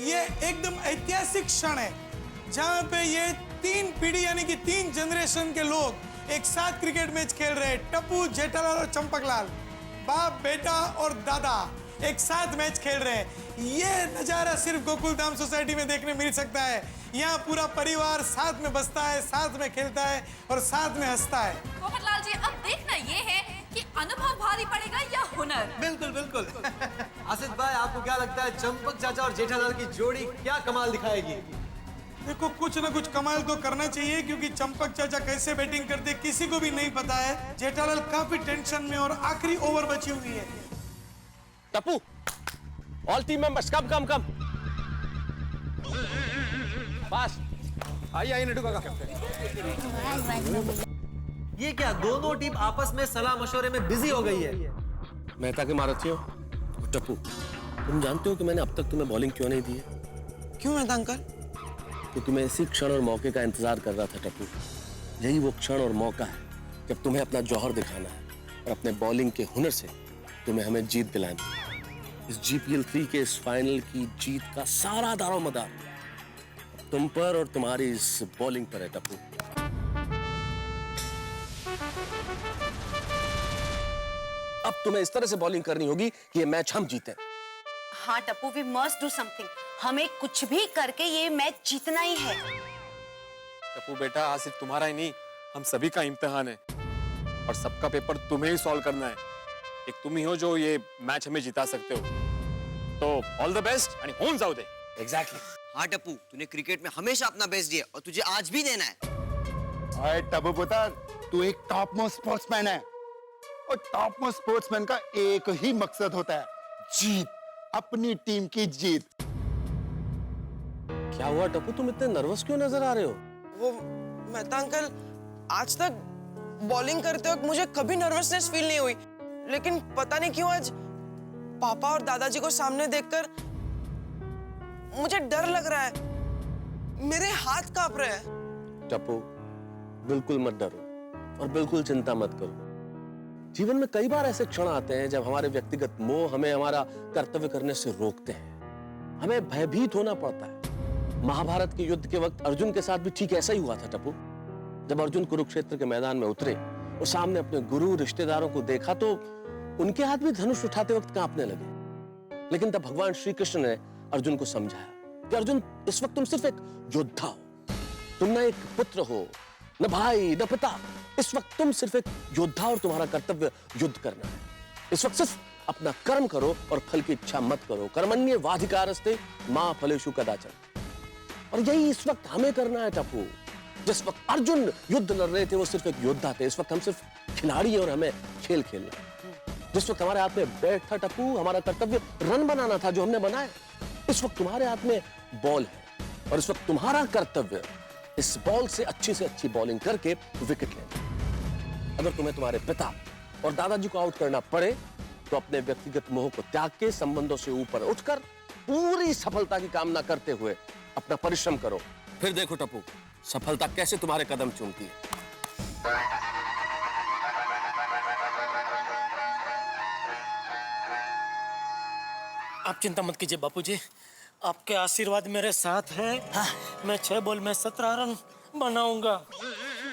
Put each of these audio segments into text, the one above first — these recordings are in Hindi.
ये एकदम ऐतिहासिक क्षण है जहां पे ये 3 पीढ़ी यानी कि 3 जनरेशन के लोग एक साथ क्रिकेट मैच खेल रहे हैं। टप्पू, जेठालाल और चंपकलाल, बाप, बेटा और दादा एक साथ मैच खेल रहे हैं। ये नजारा सिर्फ गोकुलधाम सोसाइटी में देखने मिल सकता है। यहाँ पूरा परिवार साथ में बसता है, साथ में खेलता है और साथ में हंसता है। पोपटलाल जी, अब देखना ये है कि अनुभव भारी पड़ेगा या हुनर। बिल्कुल बिल्कुल। आसिफ भाई, आपको क्या लगता है चंपक चाचा और जेठालाल की जोड़ी क्या कमाल दिखाएगी? देखो, कुछ ना कुछ कमाल तो करना चाहिए क्योंकि चंपक चाचा कैसे बैटिंग करते किसी को भी नहीं पता है। जेठालाल काफी टेंशन में और आखिरी ओवर बची हुई है। Tappu, all team members come fast. आइए नटू काका। ये क्या, दोनों टीम आपस में सलाह मशवरे में बिजी हो गई है। मेहता के महारथियों, टप्पू, तुम जानते हो कि मैंने अब तक तुम्हें बॉलिंग क्यों नहीं दी है? क्यों मेहता अंकल? क्योंकि मैं इसी क्षण और मौके का इंतजार कर रहा था टप्पू। यही वो क्षण और मौका है जब तुम्हें अपना जौहर दिखाना है और अपने बॉलिंग के हुनर से तुम्हें हमें जीत दिलानी है। इस GPL 3 के इस फाइनल की जीत का सारा दारोमदार तुम पर और तुम्हारी इस बॉलिंग पर है टप्पू। अब तुम्हें इस तरह से बॉलिंग करनी होगी कि ये मैच हम जीतें। हाँ Tappu, we must do something. हमें कुछ भी करके ये मैच जीतना ही है। टप्पू बेटा, आज सिर्फ तुम्हारा ही नहीं, हम सभी का इम्तिहान है और सबका पेपर तुम्हें ही सॉल्व करना है। एक तुम ही हो जो ये मैच हमें जिता सकते हो। तो all the best and home जाओ दे। एग्जैक्टली। हाँ टप्पू, तूने क्रिकेट में हमेशा अपना बेस्ट दिया और तुझे आज भी देना है। अरे टप्पू पुत्र, तू एक टॉप मोस्ट स्पोर्ट्समैन है और टॉप मोस्ट स्पोर्ट्समैन का एक ही मकसद होता है, जीत, अपनी टीम की जीत। क्या हुआ टप्पू, तुम इतने नर्वस क्यों नजर आ रहे हो? वो मेहता अंकल, आज तक बॉलिंग करते वक्त मुझे कभी नर्वसनेस फील नहीं हुई, लेकिन पता नहीं क्यों आज पापा और दादाजी को सामने देखकर मुझे डर लग रहा है। मेरे हाथ कांप रहे हैं। टप्पू, बिल्कुल मत डरो और बिल्कुल चिंता मत करो। जीवन में कई बार ऐसे क्षण आते हैं जब हमारे व्यक्तिगत मोह हमें हमारा कर्तव्य करने से रोकते हैं। हमें भयभीत होना पड़ता है। महाभारत के युद्ध के वक्त अर्जुन के साथ भी ठीक ऐसा ही हुआ था टप्पू। जब अर्जुन कुरुक्षेत्र के मैदान में उतरे और सामने अपने गुरु रिश्तेदारों को देखा तो उनके हाथ भी धनुष उठाते वक्त कांपने लगे। लेकिन तब भगवान श्री कृष्ण ने अर्जुन को समझाया कि अर्जुन, इस वक्त तुम सिर्फ एक योद्धा हो, तुम न एक पुत्र हो, न भाई, न पिता। इस वक्त तुम सिर्फ एक योद्धा और तुम्हारा कर्तव्य युद्ध करना है। इस वक्त सिर्फ अपना कर्म करो और फल की इच्छा मत करो। कर्मण्येवाधिकारस्ते मा फलेषु कदाचन। और यही इस वक्त हमें करना है टप्पू। जिस वक्त अर्जुन युद्ध लड़ रहे थे वो सिर्फ एक योद्धा थे, इस वक्त हम सिर्फ खिलाड़ी हैं और हमें खेल खेलना है। जिस वक्त हमारे हाथ में बैट था टप्पू, हमारा कर्तव्य रन बनाना था जो हमने बनाया। इस वक्त तुम्हारे हाथ में बॉल है और इस वक्त तुम्हारा कर्तव्य इस बॉल से अच्छी बॉलिंग करके विकेट लेना। अगर तुम्हें तुम्हारे पिता और दादाजी को आउट करना पड़े तो अपने व्यक्तिगत मोह को त्याग के संबंधों से ऊपर उठकर पूरी सफलता की कामना करते हुए अपना परिश्रम करो। फिर देखो टप्पू, सफलता कैसे तुम्हारे कदम चूमती है। आप चिंता मत कीजिए बापूजी, आपके आशीर्वाद मेरे साथ है। हाँ। मैं 6 बॉल में 17 रन बनाऊंगा।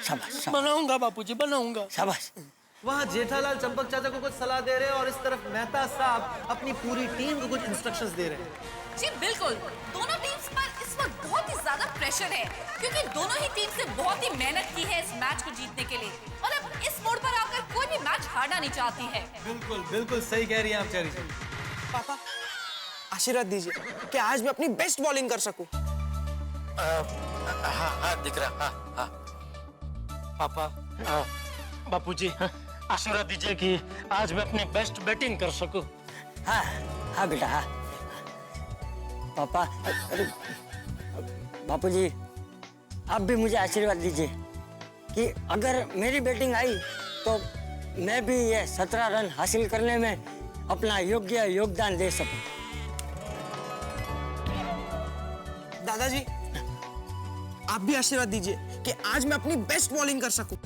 शाबाश, बनाऊंगा बापूजी, बनाऊंगा। शाबाश। वहाँ जेठालाल चंपक चाचा को कुछ सलाह दे रहे हैं और इस तरफ मेहता साहब अपनी पूरी टीम को कुछ इंस्ट्रक्शंस दे रहे हैं। जी बिल्कुल, दोनों टीम्स पर इस वक्त बहुत ही ज्यादा प्रेशर है क्योंकि दोनों ही टीम से बहुत ही मेहनत की है इस मैच को जीतने के लिए और अब इस मोड़ पर आकर कोई भी मैच हारना नहीं चाहती है। बिल्कुल बिल्कुल सही कह रही हैं आप चेरी। पापा, आशीर्वाद दीजिए कि आज मैं अपनी बेस्ट बॉलिंग कर सकूं। हाँ दिख रहा। हाँ। पापा, बापूजी, आशीर्वाद दीजिए कि आज मैं अपनी बेस्ट बैटिंग कर सकूं। हाँ बेटा, हाँ। पापा, अरे बापूजी, आप भी मुझे आशीर्वाद दीजिए कि अगर मेरी बैटिंग आई तो मैं भी ये 17 रन हासिल करने में अपना योग्य योगदान दे सकूं। दादाजी, आप भी आशीर्वाद दीजिए कि आज मैं अपनी बेस्ट बॉलिंग कर सकूं।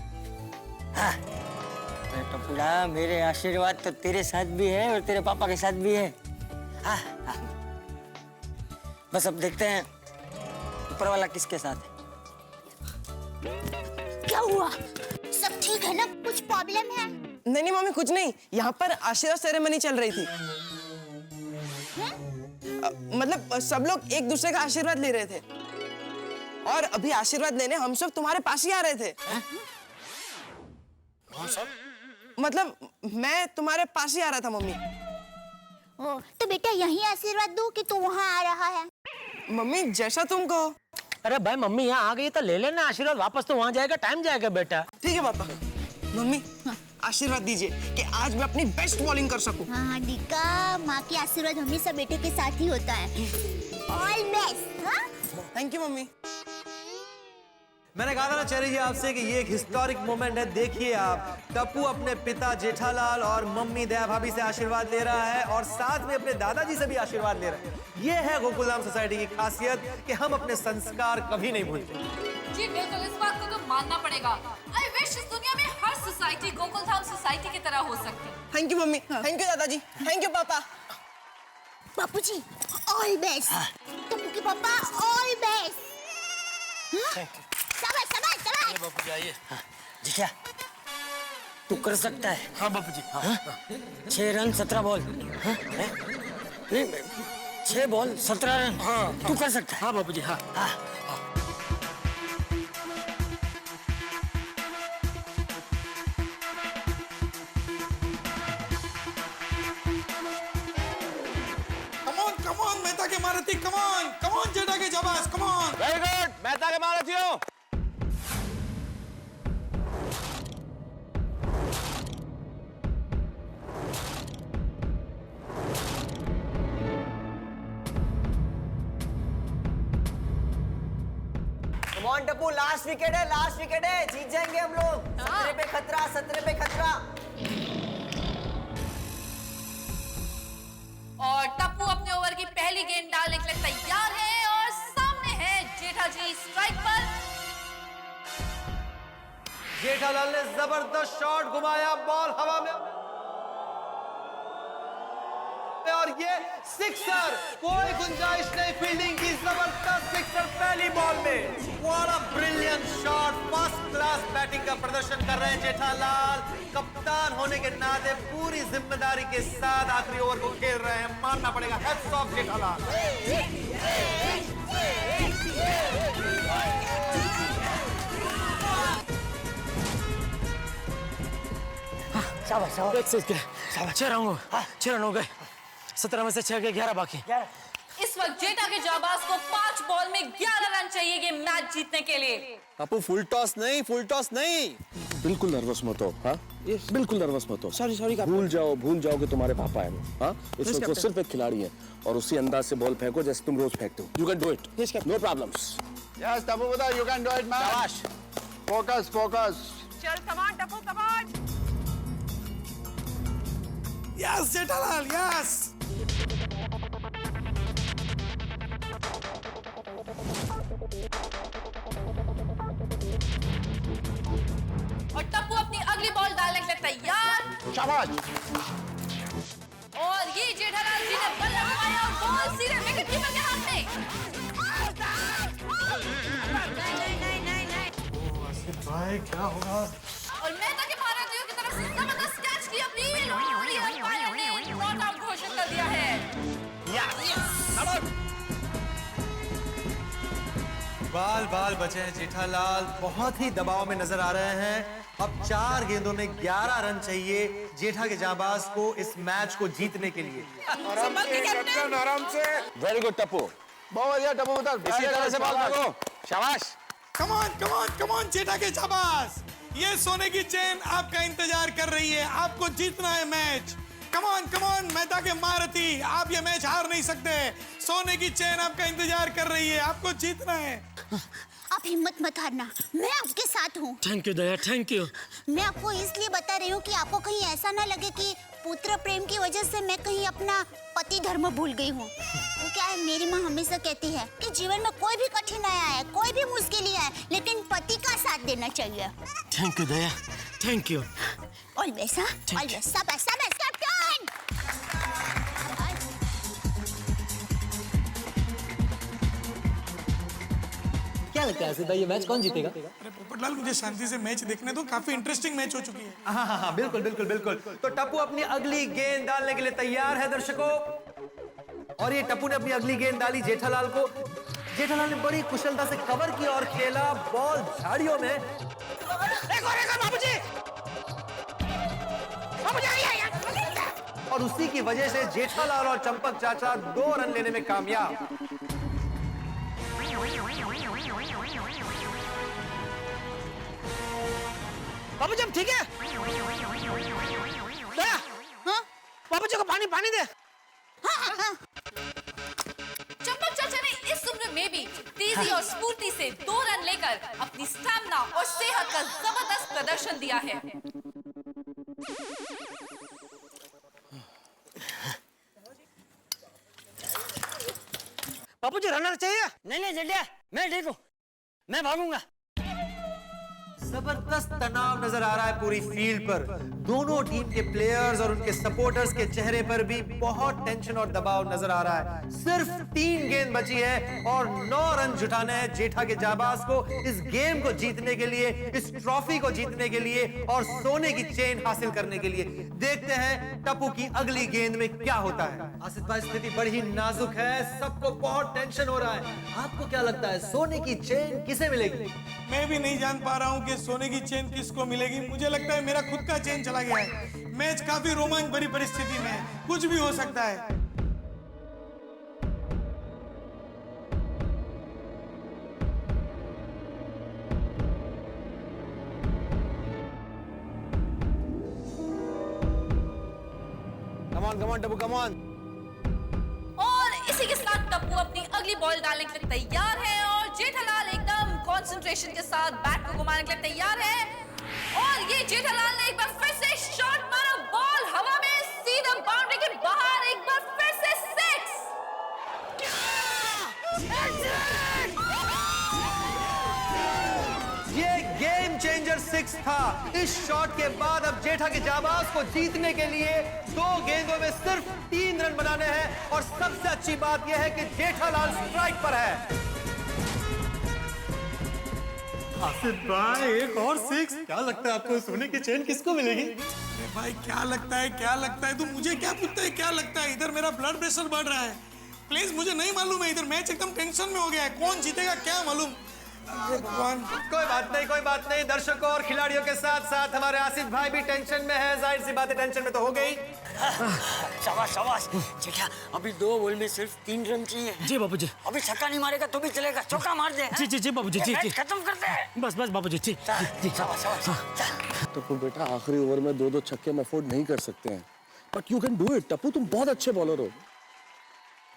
हाँ गोकुला, मेरे आशीर्वाद तो तेरे साथ भी है और तेरे पापा के साथ भी है। हाँ, हाँ। बस अब देखते हैं ऊपर वाला किसके साथ है। क्या हुआ? सब ठीक है ना? कुछ प्रॉब्लम है? नहीं मम्मी, कुछ नहीं। यहाँ पर आशीर्वाद सेरेमनी चल रही थी। मतलब सब लोग एक दूसरे का आशीर्वाद ले रहे थे और अभी आशीर्वाद लेने हम सब तुम्हारे पास ही आ रहे थे। मतलब मैं तुम्हारे पास ही आ रहा था मम्मी। ओ, तो बेटा यहीं आशीर्वाद दूं कि तू वहाँ आ रहा है? मम्मी जैसा तुम कहो। अरे भाई मम्मी यहाँ आ गई तो ले लेना आशीर्वाद, वापस तो वहाँ जाएगा, टाइम जाएगा बेटा। ठीक है पापा। मम्मी आशीर्वाद दीजिए कि आज मैं अपनी बेस्ट बॉलिंग कर सकूं। हाँ डिका, माँ की आशीर्वाद हमेशा बेटे के साथ ही होता है। All best. Thank you mummy. मैंने कहा था ना चेरी जी आपसे कि ये एक हिस्टोरिक मोमेंट है। देखिए आप, टप्पू अपने पिता जेठालाल और मम्मी दया भाभी से आशीर्वाद ले रहा है और साथ में अपने दादाजी से भी आशीर्वाद ले रहा है। ये है गोकुलधाम सोसाइटी की खासियत कि हम अपने संस्कार कभी नहीं भूलते। जी बिल्कुल, इस बात को तो मानना पड़ेगा। आई विश इस दुनिया में हर सोसाइटी गोकुलधाम सोसाइटी की तरह हो सकती। Thank you mummy, thank you दादाजी, थैंक यू पापा। बापूजी ऑल बेस्ट। टप्पू के पापा ऑल बेस्ट। शाबाश शाबाश शाबाश। बापू जी आइए। जीजा, तू कर सकता है। हाँ बापू जी। हाँ। 6 रन 17 बॉल। हाँ? नहीं, 6 बॉल 17 रन। हाँ, तू कर सकता है। हाँ बापू जी। हाँ। हाँ। कम ऑन मेहता के मारुति, कम ऑन जेठा के जाबाज, come on. Very good, Mehta के मारुतियों। कमॉन टप्पू, लास्ट विकेट है, लास्ट विकेट है, जीत जाएंगे हम लोग। 17 पे खतरा, 17 पे खतरा। और टप्पू अपने ओवर की पहली गेंद डालने के लिए तैयार है और सामने है जेठा जी स्ट्राइक पर। जेठालाल ने जबरदस्त शॉट घुमाया, बॉल हवा में और ये सिक्सर, कोई गुंजाइश नहीं फील्डिंग की, जबरदस्त सिक्सर पहली बॉल में। What a brilliant shot, first class batting का प्रदर्शन कर रहे हैं जेठालाल। कप्तान होने के नाते पूरी जिम्मेदारी के साथ आखिरी ओवर को खेल रहे हैं, मानना पड़ेगा। Hats off Jethalal. शाबाश शाबाश। 6 रन हो गए। 17 में से 6 के 11 बाकी। इस वक्त जेठा के जाबाज को 5 बॉल में 11 रन चाहिए ये मैच जीतने के लिए। टप्पू फुल टॉस नहीं, फुल टॉस नहीं। बिल्कुल नर्वस मत हो। हाँ, बिल्कुल नर्वस मत हो। सॉरी भूल जाओ कि तुम्हारे पापा है वो। हाँ, इस वक्त वो सिर्फ एक खिलाड़ी है और उसी अंदाज से बॉल फेंको जैसे तुम रोज फेंकते हो। You can do it, no problems. Yes Tappu बता, you can do it man. शाबाश। Focus focus. चल come on Tappu, come on. Yes Jethalal, yes. और टप्पू अपनी अगली बॉल डालने के लिए तैयार। शाबाश। और ये जेठालाल जी ने बल्ला घुमाया और बॉल सीधे विकेट कीपर के हाथ में। भाई क्या होगा? और मेहता के भारतीयों की तरफ से जबरदस्त कैच की अपील और ये अंपायर ने नॉट आउट घोषित कर दिया है। बाल बचे हैं जेठालाल, बहुत ही दबाव में नजर आ रहे हैं। अब 4 गेंदों में 11 रन चाहिए जेठा के जाबाज को इस मैच को जीतने के लिए। आराम से। वेरी गुड टप्पू, बहुत बढ़िया टप्पू बता। इसी तरह से बॉल फेंको। शाबाश। कम ऑन जेठा के जाबाज। ये सोने की चेन आपका इंतजार कर रही है, आपको जीतना है मैच। कम ऑन मेहता के मारुति, आप ये मैच हार नहीं सकते। सोने की चेन आपका इंतजार कर रही है, आपको जीतना है। आप हिम्मत मत हारना, मैं आपके साथ हूँ। Thank you Daya, thank you. मैं आपको इसलिए बता रही हूँ कि आपको कहीं ऐसा ना लगे कि पुत्र प्रेम की वजह से मैं कहीं अपना पति धर्म भूल गई हूँ। वो क्या है, मेरी माँ हमेशा कहती है कि जीवन में कोई भी कठिनाई आए, कोई भी मुश्किल आए, लेकिन पति का साथ देना चाहिए। Thank you Daya, thank you. Always हाँ ऑलवेज शाबाश शाबाश कैप्टन। क्या लगता है आसिफ भाई, ये मैच कौन जीतेगा? अरे पोपटलाल, मुझे शांति से मैच देखने दो, काफी इंटरेस्टिंग मैच हो चुकी है। हाँ, बिल्कुल बिल्कुल बिल्कुल। तो टप्पू अपनी अगली गेंद डालने के लिए तैयार है दर्शकों, और ये टप्पू ने अपनी अगली गेंद डाली जेठालाल को। जेठालाल ने बड़ी कुशलता से कवर किया और खेला बॉल झाड़ियों में। और उसी की वजह से जेठालाल और चंपक चाचा 2 रन लेने में कामयाब। बाबू जी ठीक है? हाँ? बाबू जी को पानी दे। चंपक चाचा ने इस उम्र में भी तेजी और स्फूर्ति से 2 रन लेकर अपनी स्टैमिना और सेहत का जबरदस्त प्रदर्शन दिया है। बाबू जी रनर चाहिए? नहीं जड्डिया, मैं ठीक हूँ, मैं भागूंगा। जबरदस्त तनाव नजर आ रहा है पूरी फील्ड पर। दोनों टीम के प्लेयर्स और उनके सपोर्टर्स के चेहरे पर भी बहुत टेंशन और दबाव नजर आ रहा है। सिर्फ 3 गेंद बची है और 9 रन जुटाने हैं जेठा के जाबाज को इस गेम को जीतने के लिए, इस ट्रॉफी को जीतने के लिए और सोने की चेन हासिल करने के लिए। देखते हैं टप्पू की अगली गेंद में क्या होता है। आसिफ भाई, स्थिति बड़ी ही नाजुक है, सबको बहुत टेंशन हो रहा है। आपको क्या लगता है सोने की चेन किसे मिलेगी? मैं भी नहीं जान पा रहा हूँ कि सोने की चेन किसको मिलेगी। मुझे लगता है मेरा खुद का चेन चला गया है। मैच काफी रोमांच भरी परिस्थिति में है, कुछ भी हो सकता है। Come on, Tappu, come on. और इसी के साथ टप्पू अपनी अगली बॉल डालने के लिए तैयार है और जेठालाल एकदम कंसंट्रेशन के साथ बैट को घुमाने के लिए तैयार है। और ये जेठालाल ने एक बार फिर से शॉट मारा, बॉल हवा में सीधा बाउंड्री के बाहर, एक बार फिर से 6। ये गेम चेंजर 6 था। इस शॉट के बाद अब जेठा के जाबाज को जीतने के लिए 2 गेंदों में सिर्फ 3 रन बनाने हैं। और सबसे अच्छी बात यह है कि जेठालाल स्ट्राइक पर है। आसिफ भाई, एक और 6। क्या लगता है आपको सोने की चेन किसको मिलेगी? अरे भाई, क्या लगता है तू मुझे क्या पूछता है क्या लगता है? इधर मेरा ब्लड प्रेशर बढ़ रहा है। प्लीज, मुझे नहीं मालूम है, इधर मैच एकदम टेंशन में हो गया है। कौन जीतेगा क्या मालूम। भगवान। कोई बात नहीं। दर्शकों और खिलाड़ियों के साथ साथ हमारे आसिफ भाई भी टेंशन में है। जाहिर सी बात है, टेंशन में तो हो गई। शाबाश जेठा, अभी 2 बॉल में सिर्फ 3 रन चाहिए। जी बाबू जी। अभी छक्का नहीं मारेगा तो भी चलेगा, चौका मार दे। जी बाबू जी, जी खत्म करते हैं। बस बाबू जी, जी शाबाश। टप्पू बेटा, आखिरी ओवर में 2 छक्के हम अफोर्ड नहीं कर सकते हैं, but you can do it. Tappu, तुम बहुत अच्छे बॉलर हो।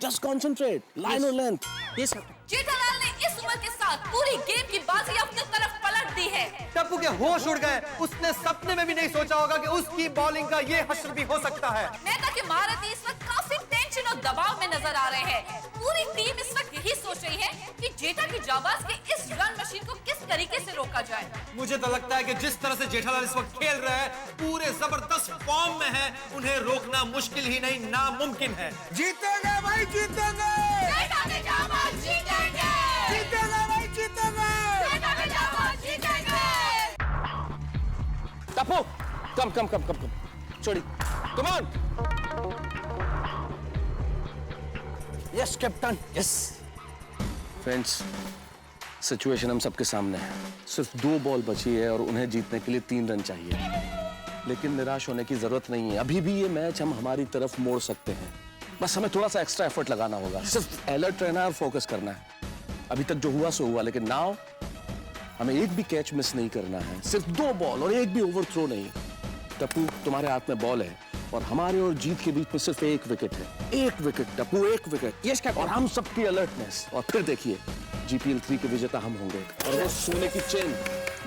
जस्ट कॉन्सेंट्रेट, लाइन और लेंथ। यस। जेठालाल ने इस उम्र के साथ पूरी गेम की बाजी अपनी तरफ पलट दी है। टप्पू के होश उड़ गए। उसने सपने में भी नहीं सोचा होगा कि उसकी बॉलिंग का ये हश्र भी हो सकता है। नेता के महारथी इस वक्त काफी टेंशन और दबाव में नजर आ रहे हैं। पूरी टीम इस वक्त यही सोच रही है कि जेठा की जाबाज के इस रन मशीन को किस तरीके से रोका जाए। मुझे तो लगता है कि जिस तरह से जेठालाल इस वक्त खेल रहे हैं, पूरे जबरदस्त फॉर्म में है, उन्हें रोकना मुश्किल ही नहीं नामुमकिन है। जीतेंगे भाई, जीतेंगे। जेठा की जाबाज जीतेंगे। जीतेंगे भाई, जीतेंगे। जेठा की जाबाज जीतेंगे। टप्पू, कम छोड़ी, कम on. Yes captain, yes. Friends, situation हम सबके सामने है। सिर्फ 2 बॉल बची है और उन्हें जीतने के लिए 3 रन चाहिए। लेकिन निराश होने की जरूरत नहीं है, अभी भी ये मैच हम हमारी तरफ मोड़ सकते हैं। बस हमें थोड़ा सा एक्स्ट्रा एफर्ट लगाना होगा। सिर्फ अलर्ट रहना है और फोकस करना है। अभी तक जो हुआ सो हुआ, लेकिन नाउ हमें एक भी कैच मिस नहीं करना है। सिर्फ 2 बॉल और एक भी ओवर थ्रो नहीं। टप्पू, तुम्हारे हाथ में बॉल है और हमारे और जीत के बीच में सिर्फ 1 विकेट है। 1 wicket Tappu, 1 wicket. Yes captain. और हम सबकी अलर्टनेस। और फिर देखिए, GPL 3 के विजेता हम होंगे और वो सोने की चेन,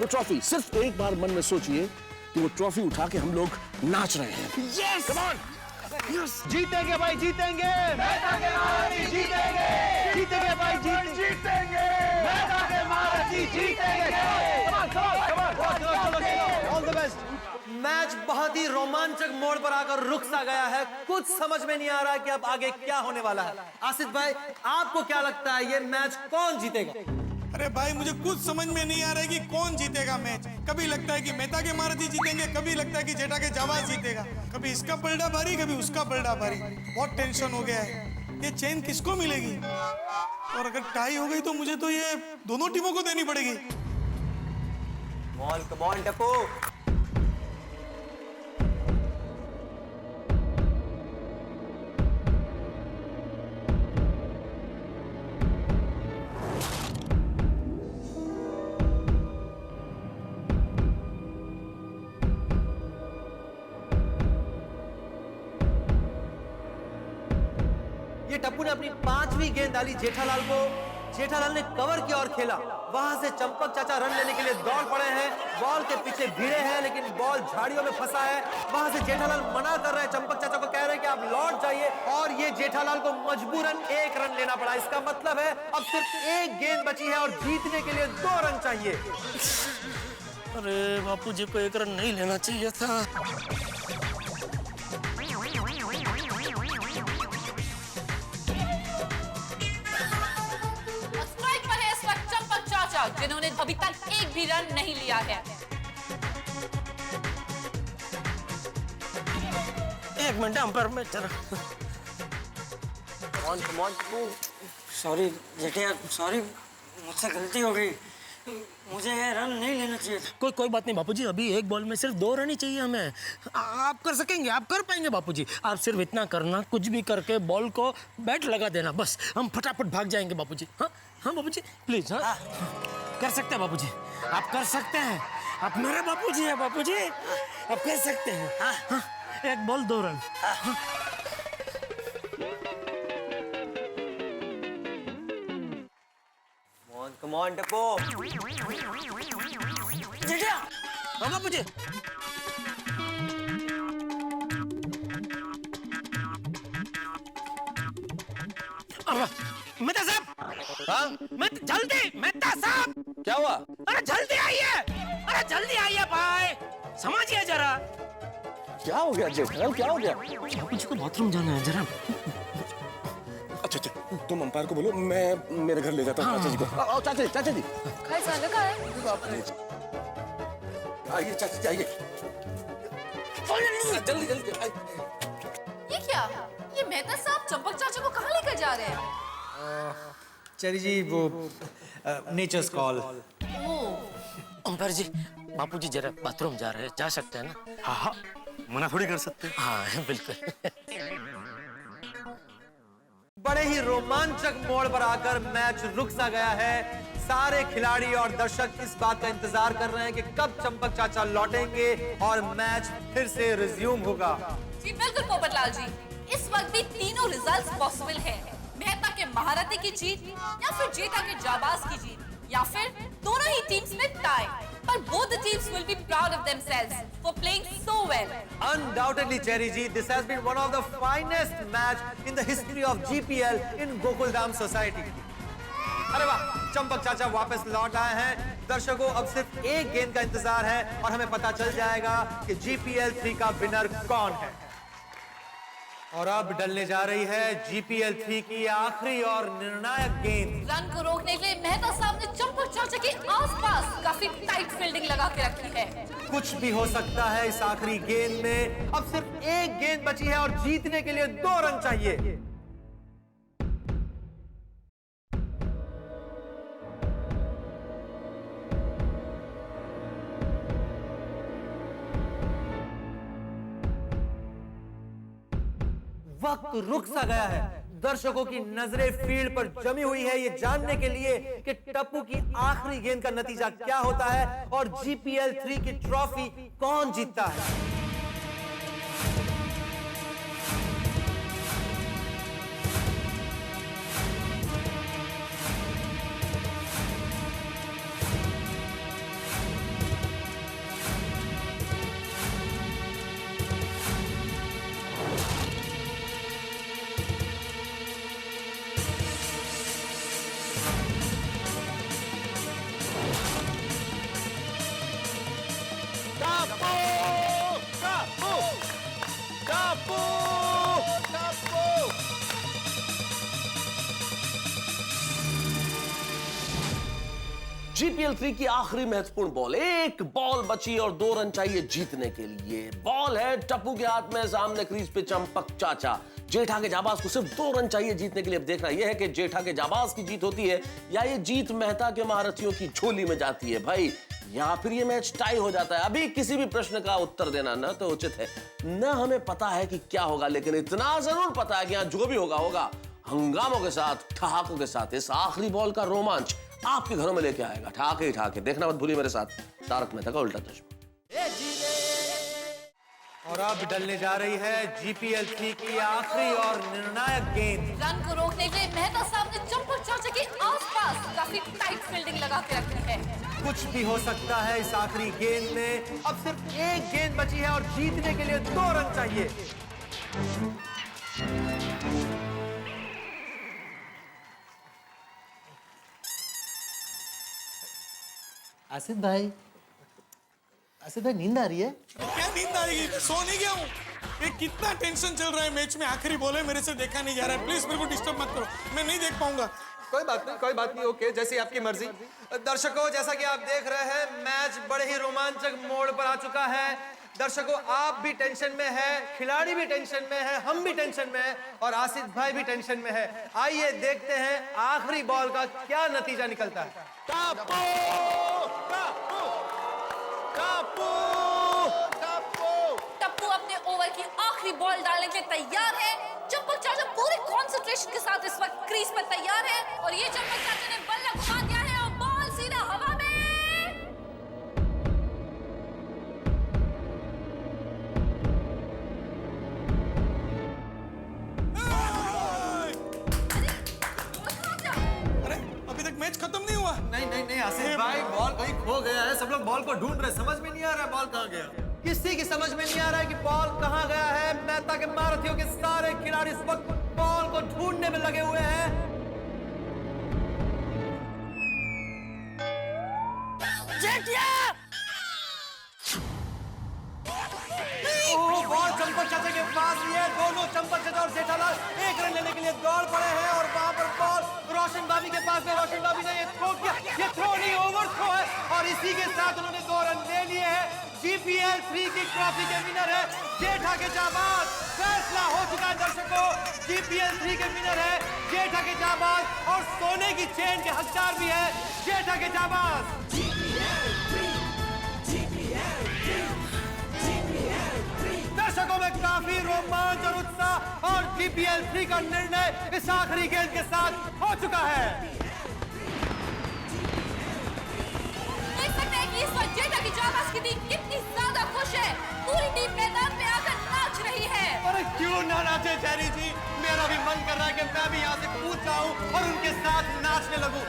वो ट्रॉफी। सिर्फ एक बार मन में सोचिए कि वो ट्रॉफी उठा के हम लोग नाच रहे हैं। Yes, come on. जीतेंगे भाई, जीतेंगे। जीतेंगे भाई, जीतेंगे। जीतेंगे। All the best. मैच बहुत ही रोमांचक मोड़ पर आकर रुक सा गया है। कुछ समझ में नहीं आ रहा कि अब आगे क्या होने वाला है। आसिफ भाई, आपको क्या लगता है ये मैच कौन जीतेगा? अरे भाई, मुझे कुछ समझ में नहीं आ रहा है कि कौन जीतेगा मैच। कभी लगता है कि मेहता के महारथी जीतेंगे, कभी लगता है कि जेठा के जाबाज जीतेगा, कभी इसका पलड़ा भारी, कभी उसका पलड़ा भारी। बहुत टेंशन हो गया है। ये चेन किसको मिलेगी? और अगर टाई हो गई तो मुझे तो ये दोनों टीमों को देनी पड़ेगी। कम ऑन टप्पू। ये टप्पू ने अपनी 5वीं गेंद डाली जेठालाल को। जेठालाल ने कवर की ओर खेला। वहां से चंपक चाचा रन लेने के लिए दौड़ पड़े हैं। बॉल के पीछे भिड़े हैं, लेकिन बॉल झाड़ियों में फंसा है। वहां से जेठालाल मना कर रहे हैं, चंपक चाचा को कह रहे हैं कि आप लौट जाइए, और ये जेठालाल को मजबूरन 1 रन लेना पड़ा। इसका मतलब है अब सिर्फ 1 गेंद बची है और जीतने के लिए 2 रन चाहिए। अरे बापूजी को 1 रन नहीं लेना चाहिए था। जिन्होंने अभी तक 1 भी रन नहीं लिया है। 1 मिनट अंपायर में जरा। सॉरी जेठिया, सॉरी, मुझसे गलती हो गई। मुझे ये रन नहीं लेना चाहिए था। कोई बात नहीं बापूजी, अभी 1 बॉल में सिर्फ 2 रन ही चाहिए हमें। आप कर सकेंगे, आप कर पाएंगे बापूजी। आप सिर्फ इतना करना, कुछ भी करके बॉल को बैट लगा देना, बस हम फटाफट भाग जाएंगे बापूजी। हाँ हाँ बापूजी, प्लीज। हाँ कर सकते हैं बापूजी, आप कर सकते हैं। आप मेरे बापूजी हैं बापूजी, आप कर सकते हैं। हाँ 1 ball 2 run. Come on Tappu. Jethiya, हाँ बापूजी। मेहता साहब, हाँ मेहता साहब, क्या हुआ? अरे जल्दी आइए, अरे जल्दी आइए भाई, समझिए जरा। क्या हो गया जेठालाल, क्या हो गया? बापूजी को बाथरूम जाना है जरा। अच्छा, तुम अंपायर को बोलो, मैं मेरे घर ले जाता हूँ चाचा जी को। आओ चाचा जी। आइए चाचा जी, आइए। जल्दी ये क्या? ये मेहता साहब चंपक चाचा को कहाँ लेकर जा रहे हैं? चली जी, वो नेचर्स कॉल। अंपायर जी, बापूजी जरा बाथरूम जा रहे हैं, जा सकते हैं ना? हाँ, मना थोड़ी कर सकते। हाँ बिल्कुल। बड़े ही रोमांचक मोड़ पर आकर मैच रुक सा गया है। सारे खिलाड़ी और दर्शक इस बात का इंतजार कर रहे हैं कि कब चंपक चाचा लौटेंगे और मैच फिर से रिज्यूम होगा। जी बिल्कुल पोपटलाल जी, इस वक्त भी तीनों रिजल्ट्स पॉसिबल हैं। मेहता के महारथी की जीत, या फिर जेठा के जाबाज की जीत, या फिर दोनों ही टीम्स में tie. But both the teams will be proud of themselves for playing so well. Undoubtedly, Cherry ji, this has been one of the finest match in the history of GPL in Gokuldham Society. अरे वाह, चंपक चाचा वापस लौट आए हैं। दर्शकों, अब सिर्फ 1 गेंद का इंतजार है और हमें पता चल जाएगा कि GPL 3 का विनर कौन है। और अब डलने जा रही है GPL 3 की आखिरी और निर्णायक गेंद। रन को रोकने के लिए मेहता साहब ने चंपक चाचा के आसपास काफी टाइट फील्डिंग लगा के रखी है। कुछ भी हो सकता है इस आखिरी गेंद में। अब सिर्फ 1 गेंद बची है और जीतने के लिए 2 रन चाहिए। वक्त रुक सा गया है। दर्शकों की नजरें फील्ड पर जमी हुई है ये जानने के लिए कि टप्पू की आखिरी गेंद का नतीजा क्या होता है और GPL 3 की ट्रॉफी कौन जीतता है। जीपीएल 3 की आखिरी महत्वपूर्ण बॉल, एक बॉल बची और 2 रन चाहिए जीतने के लिए। बॉल है टप्पू के हाथ में, सामने क्रीज पे चंपक चाचा। जेठा के जाबाज को सिर्फ 2 रन चाहिए जीतने के लिए। अब देखना यह है कि जेठा के जाबाज की जीत होती है या ये जीत मेहता के महारथियों की झोली में जाती है भाई, या फिर ये मैच टाई हो जाता है। अभी किसी भी प्रश्न का उत्तर देना न तो उचित है, न हमें पता है कि क्या होगा, लेकिन इतना जरूर पता है कि यहां जो भी होगा होगा हंगामों के साथ, ठहाकों के साथ। इस आखिरी बॉल का रोमांच आपके घरों में लेके आएगा ठहाके ही ठहाके। देखना मत भूलिए मेरे साथ तारक मेहता का उल्टा चश्मा। और अब डलने जा रही है जीपीएल 3 की आखिरी और निर्णायक गेंद। रन को रोकने के लिए मेहता साहब ने चंपक चाचा के आसपास काफी टाइट फील्डिंग लगा के रखी है। कुछ भी हो सकता है इस आखिरी गेंद में। अब सिर्फ एक गेंद बची है और जीतने के लिए 2 रन चाहिए। आसिफ भाई नींद आ रही है? क्या नींद आ रही है? सो नहीं गया हूँ। ये कितना टेंशन चल रहा है मैच में, आखिरी बॉल है, मेरे से देखा नहीं जा रहा है। प्लीज मेरे को डिस्टर्ब मत करो, मैं नहीं देख पाऊंगा। कोई बात नहीं, ओके, जैसी आपकी मर्जी। दर्शकों, जैसा कि आप देख रहे हैं, मैच बड़े ही रोमांचक मोड़ पर आ चुका है। दर्शकों, आप भी टेंशन में है, खिलाड़ी भी टेंशन में है, हम भी टेंशन में है और आसिफ भाई भी टेंशन में है। आइए देखते हैं आखिरी बॉल का क्या नतीजा निकलता है। टप्पू अपने ओवर की आखिरी बॉल डालने के लिए तैयार है। चंपक चाचा पूरे कंसंट्रेशन के साथ इस वक्त क्रीज पर तैयार है और ये चंपक चाचा ने बल्ला घुमा दिया है और बॉल सीधा हवा में। अरे अभी तक मैच खत्म नहीं हुआ। नहीं आसिफ भाई, बॉल कहीं खो गया है। सब लोग बॉल को ढूंढ रहे, समझ में नहीं आ रहा बॉल कहाँ गया। किसी की समझ में नहीं आ रहा है कि बॉल कहाँ गया है। मेहता के महारथियों के सारे खिलाड़ी इस वक्त बॉल को ढूंढने में लगे हुए हैं। बॉल चंपक चाचा के पास ही है। दोनों चंपक चाचा और जेठालाल 1 रन लेने के लिए दौड़ पड़े हैं और वहां पर बॉल रोशन भाभी के पास है। रोशन भाभी ने ये थ्रो किया, ये थ्रो नहीं ओवर थ्रो है और इसी के साथ उन्होंने 2 रन ले लिए हैं। जीपीएल 3 की ट्रॉफी के विनर है जेठा के जाबाज। फैसला हो चुका है दर्शकों, जीपीएल 3 के विनर है जेठा के जाबाज और सोने की चेन के हकदार भी है जेठा के जाबाज। दर्शकों में काफी रोमांच और उत्साह और जीपीएल 3 का निर्णय इस आखिरी गेंद के साथ हो चुका है। देख सकते हैं कि इस वक्त जेठा की जाबाज की टीम कितनी ज्यादा खुश है। पूरी टीम मैदान में आकर नाच रही है। अरे क्यों ना नाचे चैरी जी, मेरा भी मन कर रहा है कि मैं भी यहाँ से कूद जाऊं और उनके साथ नाचने लगूं।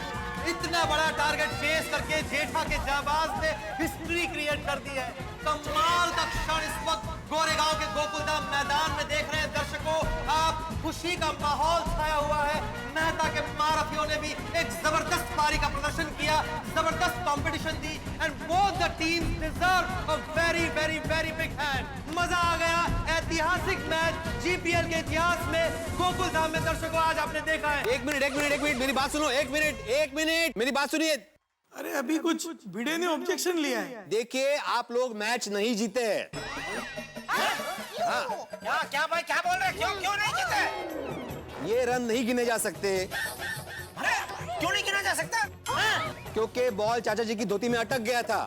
इतना बड़ा टारगेट फेस करके जेठा के जाबाज ने हिस्ट्री क्रिएट कर दी है। कमाल का क्षण इस वक्त गोरेगांव के गोकुलधाम मैदान में देख रहे हैं दर्शकों। आप खुशी का माहौल छाया हुआ है। मेहता के महारथियों ने भी एक जबरदस्त पारी का प्रदर्शन किया, जबरदस्त competition the and both the teams deserve a very very very big hand. मजा आ गया। ऐतिहासिक मैच जीपीएल के इतिहास में गोकुलधाम में दर्शकों आज आपने देखा है। एक मिनट मेरी बात सुनो। एक मिनट मेरी बात सुनिए। अरे अभी कुछ भिड़े ने ऑब्जेक्शन लिया है। देखिए, आप लोग मैच नहीं जीते हैं। क्या भाई, क्या बोल रहे हैं? क्यों नहीं जीते? ये रन नहीं गिने जा सकते। अरे क्यों नहीं गिना जा सकता? क्योंकि बॉल चाचा जी की धोती में अटक गया था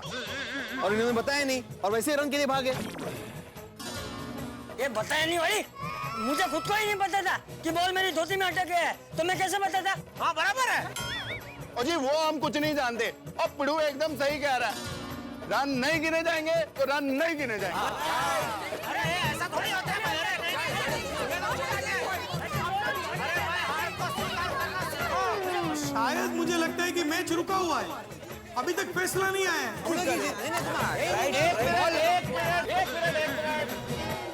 और इन्होंने बताया नहीं और वैसे रन के लिए भागे। ये बताया नहीं भाई, मुझे खुद को ही नहीं पता था कि बॉल मेरी धोती में अटक गया है, तो मैं कैसे बताता? हाँ बराबर है। और जी वो हम कुछ नहीं जानते। अब पिड़ू एकदम सही कह रहा है, रन नहीं गिने जाएंगे तो रन नहीं गिने जाएंगे। अरे ऐसा थोड़ी होता है। शायद मुझे लगता है कि मैच रुका हुआ है, अभी तक फैसला नहीं आया है।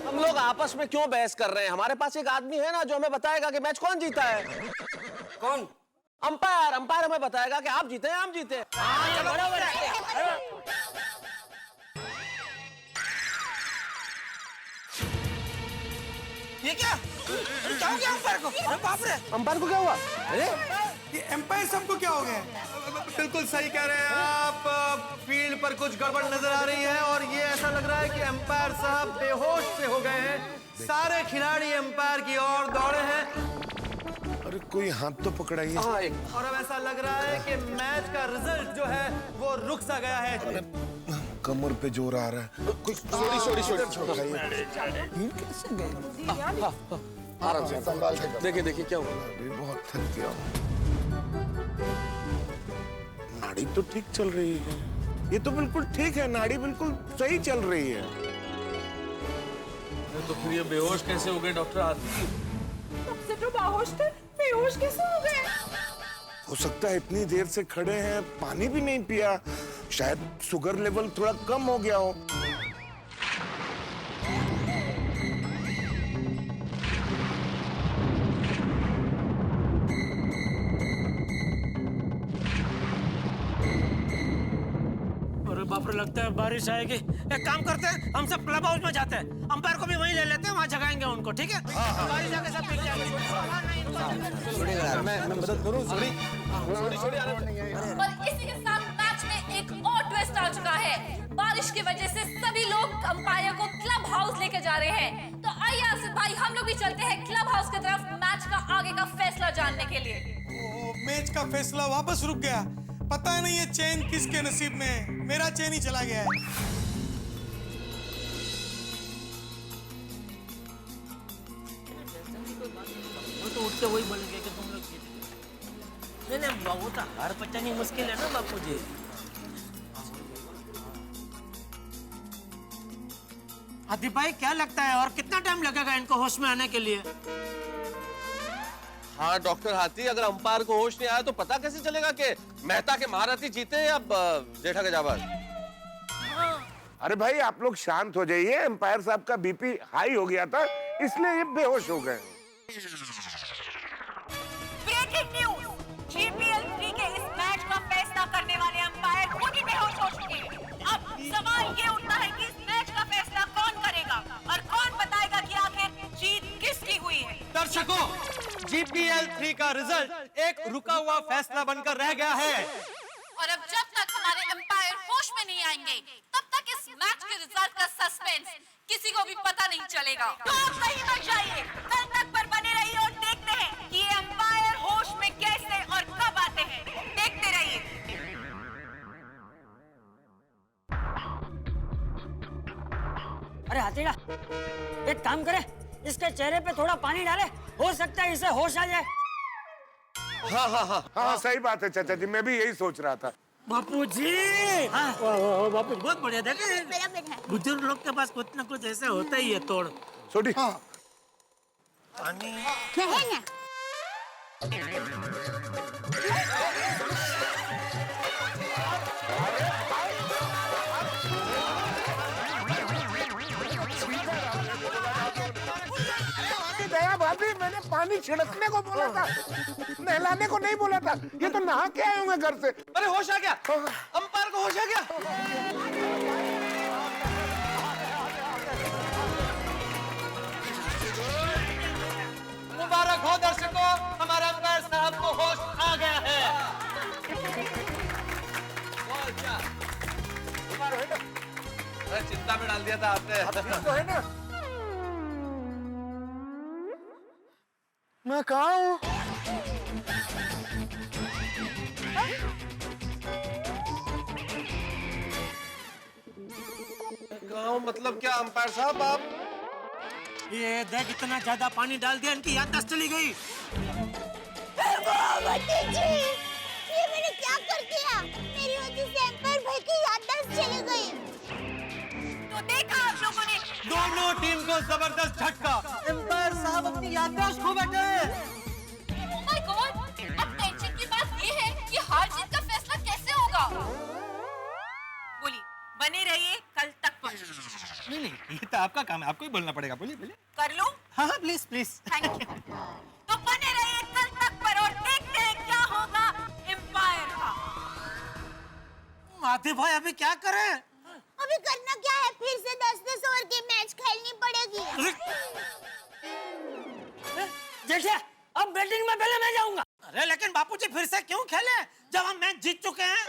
हम लोग आपस में क्यों बहस कर रहे हैं? हमारे पास एक आदमी है ना जो हमें बताएगा कि मैच कौन जीता है। कौन? अंपायर हमें बताएगा कि आप जीते हैं हम जीते हैं। बराबर है। ये क्या हो गया अंपायर को? अरे बाप रे! अंपायर को क्या हुआ? अरे ये एम्पायर साहब को क्या हो गया? बिल्कुल सही कह रहे हैं आप। फील्ड पर कुछ गड़बड़ नजर आ रही है और ये ऐसा लग रहा है कि एम्पायर साहब बेहोश से हो गए हैं। सारे खिलाड़ी एम्पायर की ओर दौड़े हैं। अरे कोई हाथ तो पकड़ाइए। और अब ऐसा लग रहा है कि मैच का रिजल्ट जो है वो रुक सा गया है। कमर पे जोर आ रहा है। कोई आराम से संभाल के देखिए देखिए क्या हुआ। बहुत थक गया। नाड़ी तो ठीक चल रही है। ये तो बिल्कुल ठीक है, नाड़ी बिल्कुल सही चल रही है। तो फिर ये बेहोश कैसे हो गए डॉक्टर आरती? तब से तो बेहोश थे, बेहोश कैसे हो गए? हो सकता है इतनी देर से खड़े हैं, पानी भी नहीं पिया, शायद शुगर लेवल थोड़ा कम हो गया हो। बाप रे, लगता है बारिश आएगी। एक काम करते हैं, हम सब क्लब हाउस में जाते हैं, अंपायर को भी वहीं ले लेते हैं, वहाँ जगाएंगे उनको, ठीक है? बारिश आके सब पिट जाएंगे। मैं मदद करूं? सॉरी। और इसी के साथ मैच में एक और ट्विस्ट आ चुका है। बारिश की वजह से सभी लोग अंपायर को क्लब हाउस लेके जा रहे हैं। तो आइए आसिफ भाई, हम लोग भी चलते हैं क्लब हाउस की तरफ मैच का आगे का फैसला जानने के लिए। मैच का फैसला वापस रुक गया। पता नहीं है चैन किसके नसीब में है। मेरा चैन ही चला गया है। वो तो उठ के वही बोलेंगे कि तुम लोग जीत गए। नहीं वो तो हार पचानी मुश्किल है ना बापू जी। आदिप भाई, क्या लगता है और कितना टाइम लगेगा इनको होश में आने के लिए? हाँ डॉक्टर हाथी, अगर अंपायर को होश नहीं आया तो पता कैसे चलेगा कि मेहता के महारथी जीते या जेठा के जाबाज? अरे भाई आप लोग शांत हो जाइए। एम्पायर साहब का बीपी हाई हो गया था, इसलिए ये बेहोश हो गए। ब्रेकिंग न्यूज, जीपीएल 3 के इस मैच का फैसला करने वाले अंपायर खुद ही बेहोश हो चुके हैं। अब सवाल ये उठता है कि इस मैच का फैसला कौन करेगा और कौन बताएगा कि आखिर जीत किसकी हुई है। दर्शकों, जीपीएल 3 का रिजल्ट एक रुका हुआ फैसला बनकर रह गया है। और अब जब तक हमारे अंपायर होश में नहीं आएंगे, तब तक इस मैच के रिजल्ट का सस्पेंस किसी को भी पता नहीं चलेगा। तो आप कहीं मत जाइए, कल तक पर बने रहिए और देखते हैं कि ये अंपायर होश में कैसे और कब आते हैं। देखते रहिए। अरे हाथीड़ा, एक काम करे, इसके चेहरे पे थोड़ा पानी डाले, हो सकता है इसे होश आ जाए। हाँ सही बात है चाचा जी, मैं भी यही सोच रहा था। बापू जी, बापू बहुत बढ़िया। देखे बुजुर्ग लोग के पास कुछ न कुछ ऐसे होता ही है तोड़। छोटी पानी दया भाभी, मैंने पानी छिड़कने को बोला था, नहलाने को नहीं बोला था। ये तो नहा के आए होंगे घर से। अरे होश आ गया, अंपायर को होश आ गया। मुबारक हो दर्शकों, हमारे अंपायर साहब को होश आ गया है। अरे चिंता में डाल दिया था आपने। तो है ना, मैं कहाँ हूँ? गाँव मतलब क्या अंपायर साहब आप? ये देख, इतना ज्यादा पानी डाल दिया, इनकी याददाश्त चली गई। ये मैंने क्या कर दिया? मेरी वजह से एम्पायर भाई की याददाश्त चली गई। तो देखा आप लोगों ने, दोनों टीम को जबरदस्त झटका। एम्पायर साहब अपनी याददाश्त खो बैठे हैं। Oh my God! अब टेंशन की बात ये है कि हार जीत का फैसला कैसे होगा? बोली बने रहिए कल तक पर। नहीं, ये तो आपका काम है, आपको ही बोलना पड़ेगा। बोलिए बोलिए। कर लूं? हाँ प्लीज प्लीज। Thank you. तो बने रहिए कल तक पर और देखते हैं क्या होगा एम्पायर का। माथे भाई, अभी क्या करें? अभी करना क्या है? फिर से 10-10 ओवर की मैच खेलनी पड़ेगी। जेठिया, अब बैटिंग में पहले मैं जाऊंगा। अरे लेकिन बापूजी फिर से क्यों खेले जब हम मैच जीत चुके हैं?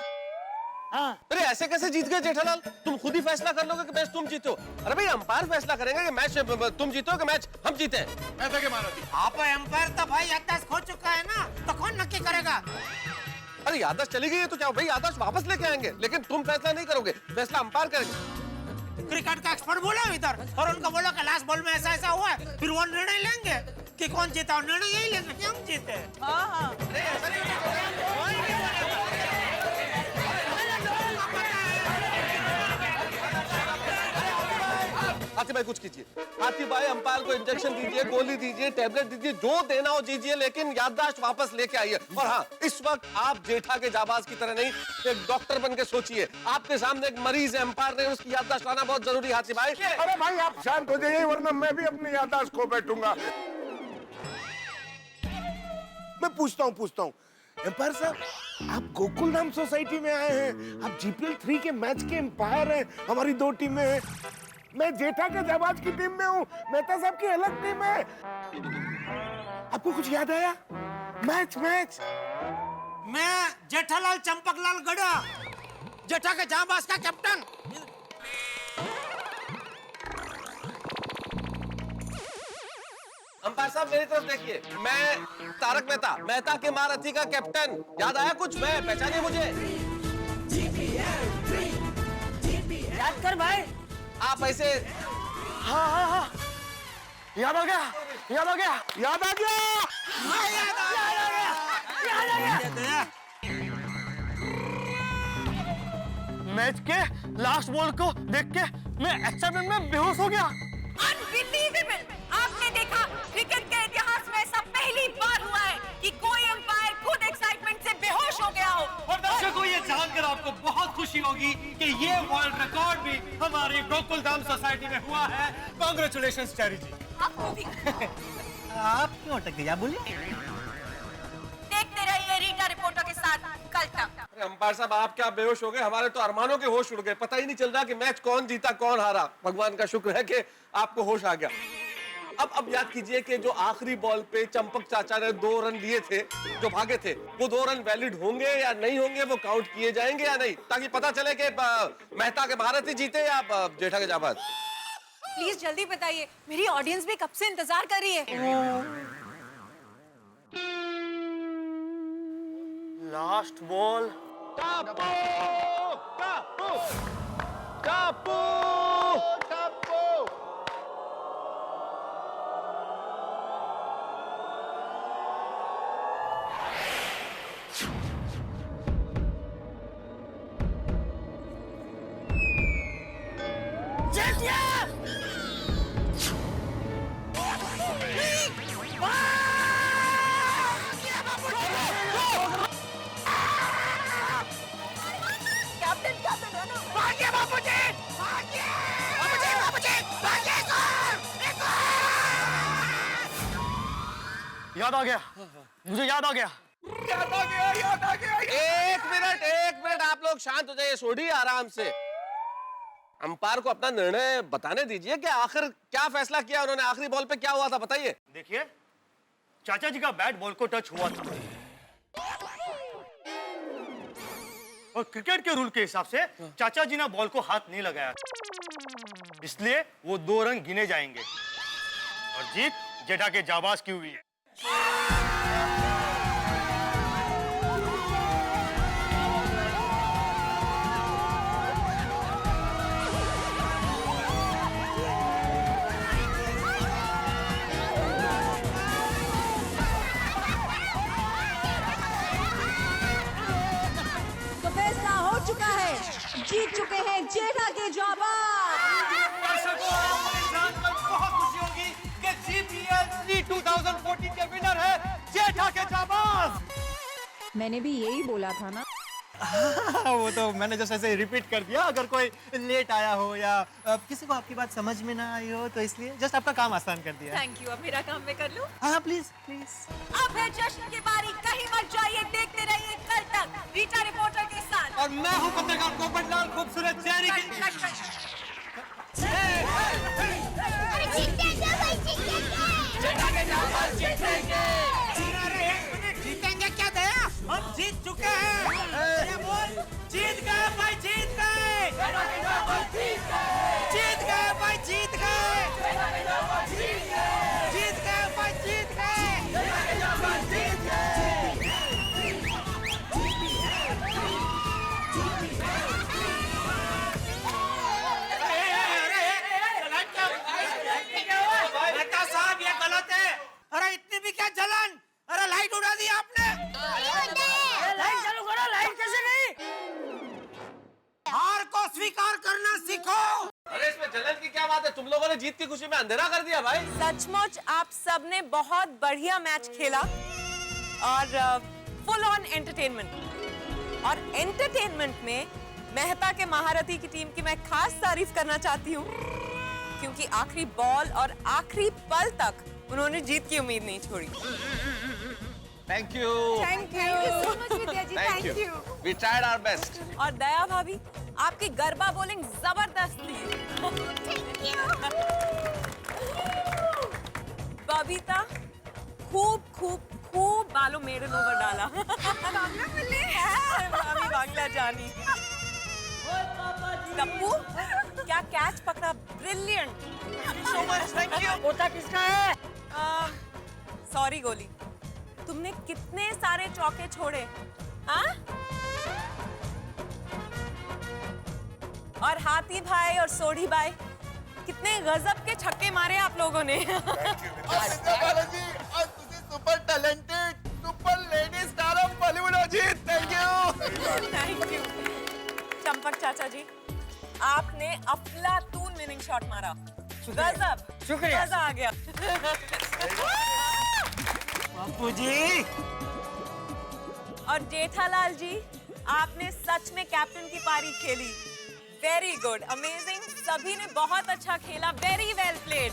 अरे ऐसे कैसे जीत गए जेठालाल? तुम खुद ही फैसला कर लोगे कि मैच तुम जीतो। अरे भाई अंपायर फैसला करेंगे कि मैच तुम जीतो कि मैच हम जीते। ऐसा क्या माना थी? आप एम्पायर तो भाई याददाश्त खो चुका है ना, तो कौन नक्की करेगा? अरे याददाश्त चली गई है तो क्या भाई, याददाश्त वापस लेके आएंगे, लेकिन तुम फैसला नहीं करोगे, फैसला अंपायर करेंगे। क्रिकेट का एक्सपर्ट बोला इधर और उनको बोला कि लास्ट बॉल में ऐसा ऐसा हुआ है, फिर वो निर्णय लेंगे कि कौन जीता, और निर्णय यही लेंगे कि हम जीते। हाथी भाई कुछ कीजिए, हाथी भाई अंपायर को इंजेक्शन दीजिए, गोली दीजिए, टैबलेट दीजिए, जो देना हो दीजिए, लेकिन याददाश्त वापस लेके आइए। और हाँ, इस वक्त आप जेठा के जाबाज की तरह नहीं, एक डॉक्टर बन के सोचिए। आपके सामने एक मरीज है, अंपायर ने उसकी याददाश्त लाना बहुत जरूरी है हाथी भाई। अरे भाई आप शांत हो जाइए, वरना मैं भी अपनी याददाश्त खो बैठूंगा। मैं पूछता हूँ एम्पायर साहब, आप गोकुल धाम सोसाइटी में आए हैं, आप जीपीएल 3 के मैच के एम्पायर हैं, हमारी 2 टीमें हैं, मैं जेठा के जाबाज की टीम में हूँ, मेहता साहब की अलग टीम है। आपको कुछ याद आया? मैच मैं जेठालाल चंपकलाल गड़ा, जेठा के जाबाज का कैप्टन। अंपायर साहब मेरी तरफ देखिए, मैं तारक मेहता, मेहता के महारथी का कैप्टन। याद आया कुछ? मैं पहचानिए मुझे। याद कर भाई। आप ऐसे हाँ याद आ गया। मैच के लास्ट बॉल को देख के मैं एक्साइटमेंट में बेहोश हो गया। अनबिलीवेबल! आपने देखा, क्रिकेट के इतिहास में ऐसा पहली बार हुआ है कि कोई अंपायर खुद एक्साइटमेंट से बेहोश हो गया हो। और दर्शकों, ये जानकर आपको बहुत खुशी होगी कि ये वर्ल्ड रिकॉर्ड भी हमारी गोकुल धाम सोसाइटी में हुआ है। कांग्रेचुलेशंस चैरी जी। आपको भी। आप क्यों अटक गए? बोलिए। देखते रहिए रीटा रिपोर्टर के साथ कल तक। अंपायर साहब आप क्या बेहोश हो गए? हमारे तो अरमानों के होश उड़ गए, पता ही नहीं चल रहा कि मैच कौन जीता कौन हारा। भगवान का शुक्र है कि आपको होश आ गया। अब याद कीजिए कि जो आखिरी बॉल पे चंपक चाचा ने 2 रन लिए थे, जो भागे थे, वो 2 रन वैलिड होंगे या नहीं होंगे, वो काउंट किए जाएंगे या नहीं, ताकि पता चले कि मेहता के महारथी जीते या जेठा के जाबाज। प्लीज जल्दी बताइए, मेरी ऑडियंस भी कब से इंतजार कर रही है। Last ball. याद आ गया, मुझे याद आ गया। एक मिनट आप लोग शांत हो जाइए, छोड़िए आराम से। अंपायर को अपना निर्णय बताने दीजिए कि आखिर क्या फैसला किया उन्होंने, आखिरी बॉल पे क्या हुआ था, बताइए। देखिए, चाचा जी का बैट बॉल को टच हुआ था और क्रिकेट के रूल के हिसाब से चाचा जी ने बॉल को हाथ नहीं लगाया, इसलिए वो 2 रन गिने जाएंगे और जीत जेठा के जाबाज की हुई है। तो फैसला हो चुका है, जीत चुके हैं जेठा के जाबाज। दर्शकों, आपको जानकर बहुत खुशी होगी कि जीपीएल 2014 के विनर है जेठा के जाबाज। मैंने भी यही बोला था ना। वो तो मैंने जैसे ऐसे रिपीट कर दिया, अगर कोई लेट आया हो या किसी को आपकी बात समझ में ना आई हो तो इसलिए जस्ट आपका काम आसान कर दिया। Thank you. अब मेरा काम मैं कर लूं? हाँ प्लीज प्लीज। अब है जश्न की बारी, कहीं मत जाइए, देखते रहिए कल तक रीटा रिपोर्टर के साथ। और मैं हूँ पत्रकार पोपटलाल, खूबसूरत चेहरे की। अरे जीतेंगे भाई, जीतेंगे। जेठा के जाबाज जीतेंगे। जीतेंगे क्या? बात है, तुम लोगों ने जीत की खुशी में अंधेरा कर दिया भाई। सचमुच आप सबने बहुत बढ़िया मैच खेला और फुल ऑन एंटरटेनमेंट। और एंटरटेनमेंट में मेहता के महारथी की टीम की मैं खास तारीफ करना चाहती हूँ, क्योंकि आखिरी बॉल और आखिरी पल तक उन्होंने जीत की उम्मीद नहीं छोड़ी। Thank you. Thank you so much Vidya ji, thank you. We tried our best. और दया भाभी, आपकी गरबा बॉलिंग जबरदस्त थी। बबीता, खूब खूब खूब बालों मेडल ओवर डाला। भाभी बांग्ला जानी। टप्पू, क्या कैच पकड़ा, brilliant. So much, thank you. पोता किसका है? सॉरी गोली, तुमने कितने सारे चौके छोड़े, हाँ? और हाथी भाई और सोढ़ी भाई, कितने गजब के छक्के मारे आप लोगों ने। Super talented super lady star of Bollywood Ajit, thank you. Thank you. Champak चाचा जी, आपने अफलातून विनिंग शॉट मारा। गजब, शुक्रिया। मजा आ गया। बापूजी। और जेठालाल जी, आपने सच में कैप्टन की पारी खेली। वेरी गुड, अमेजिंग, सभी ने बहुत अच्छा खेला, वेरी वेल प्लेड।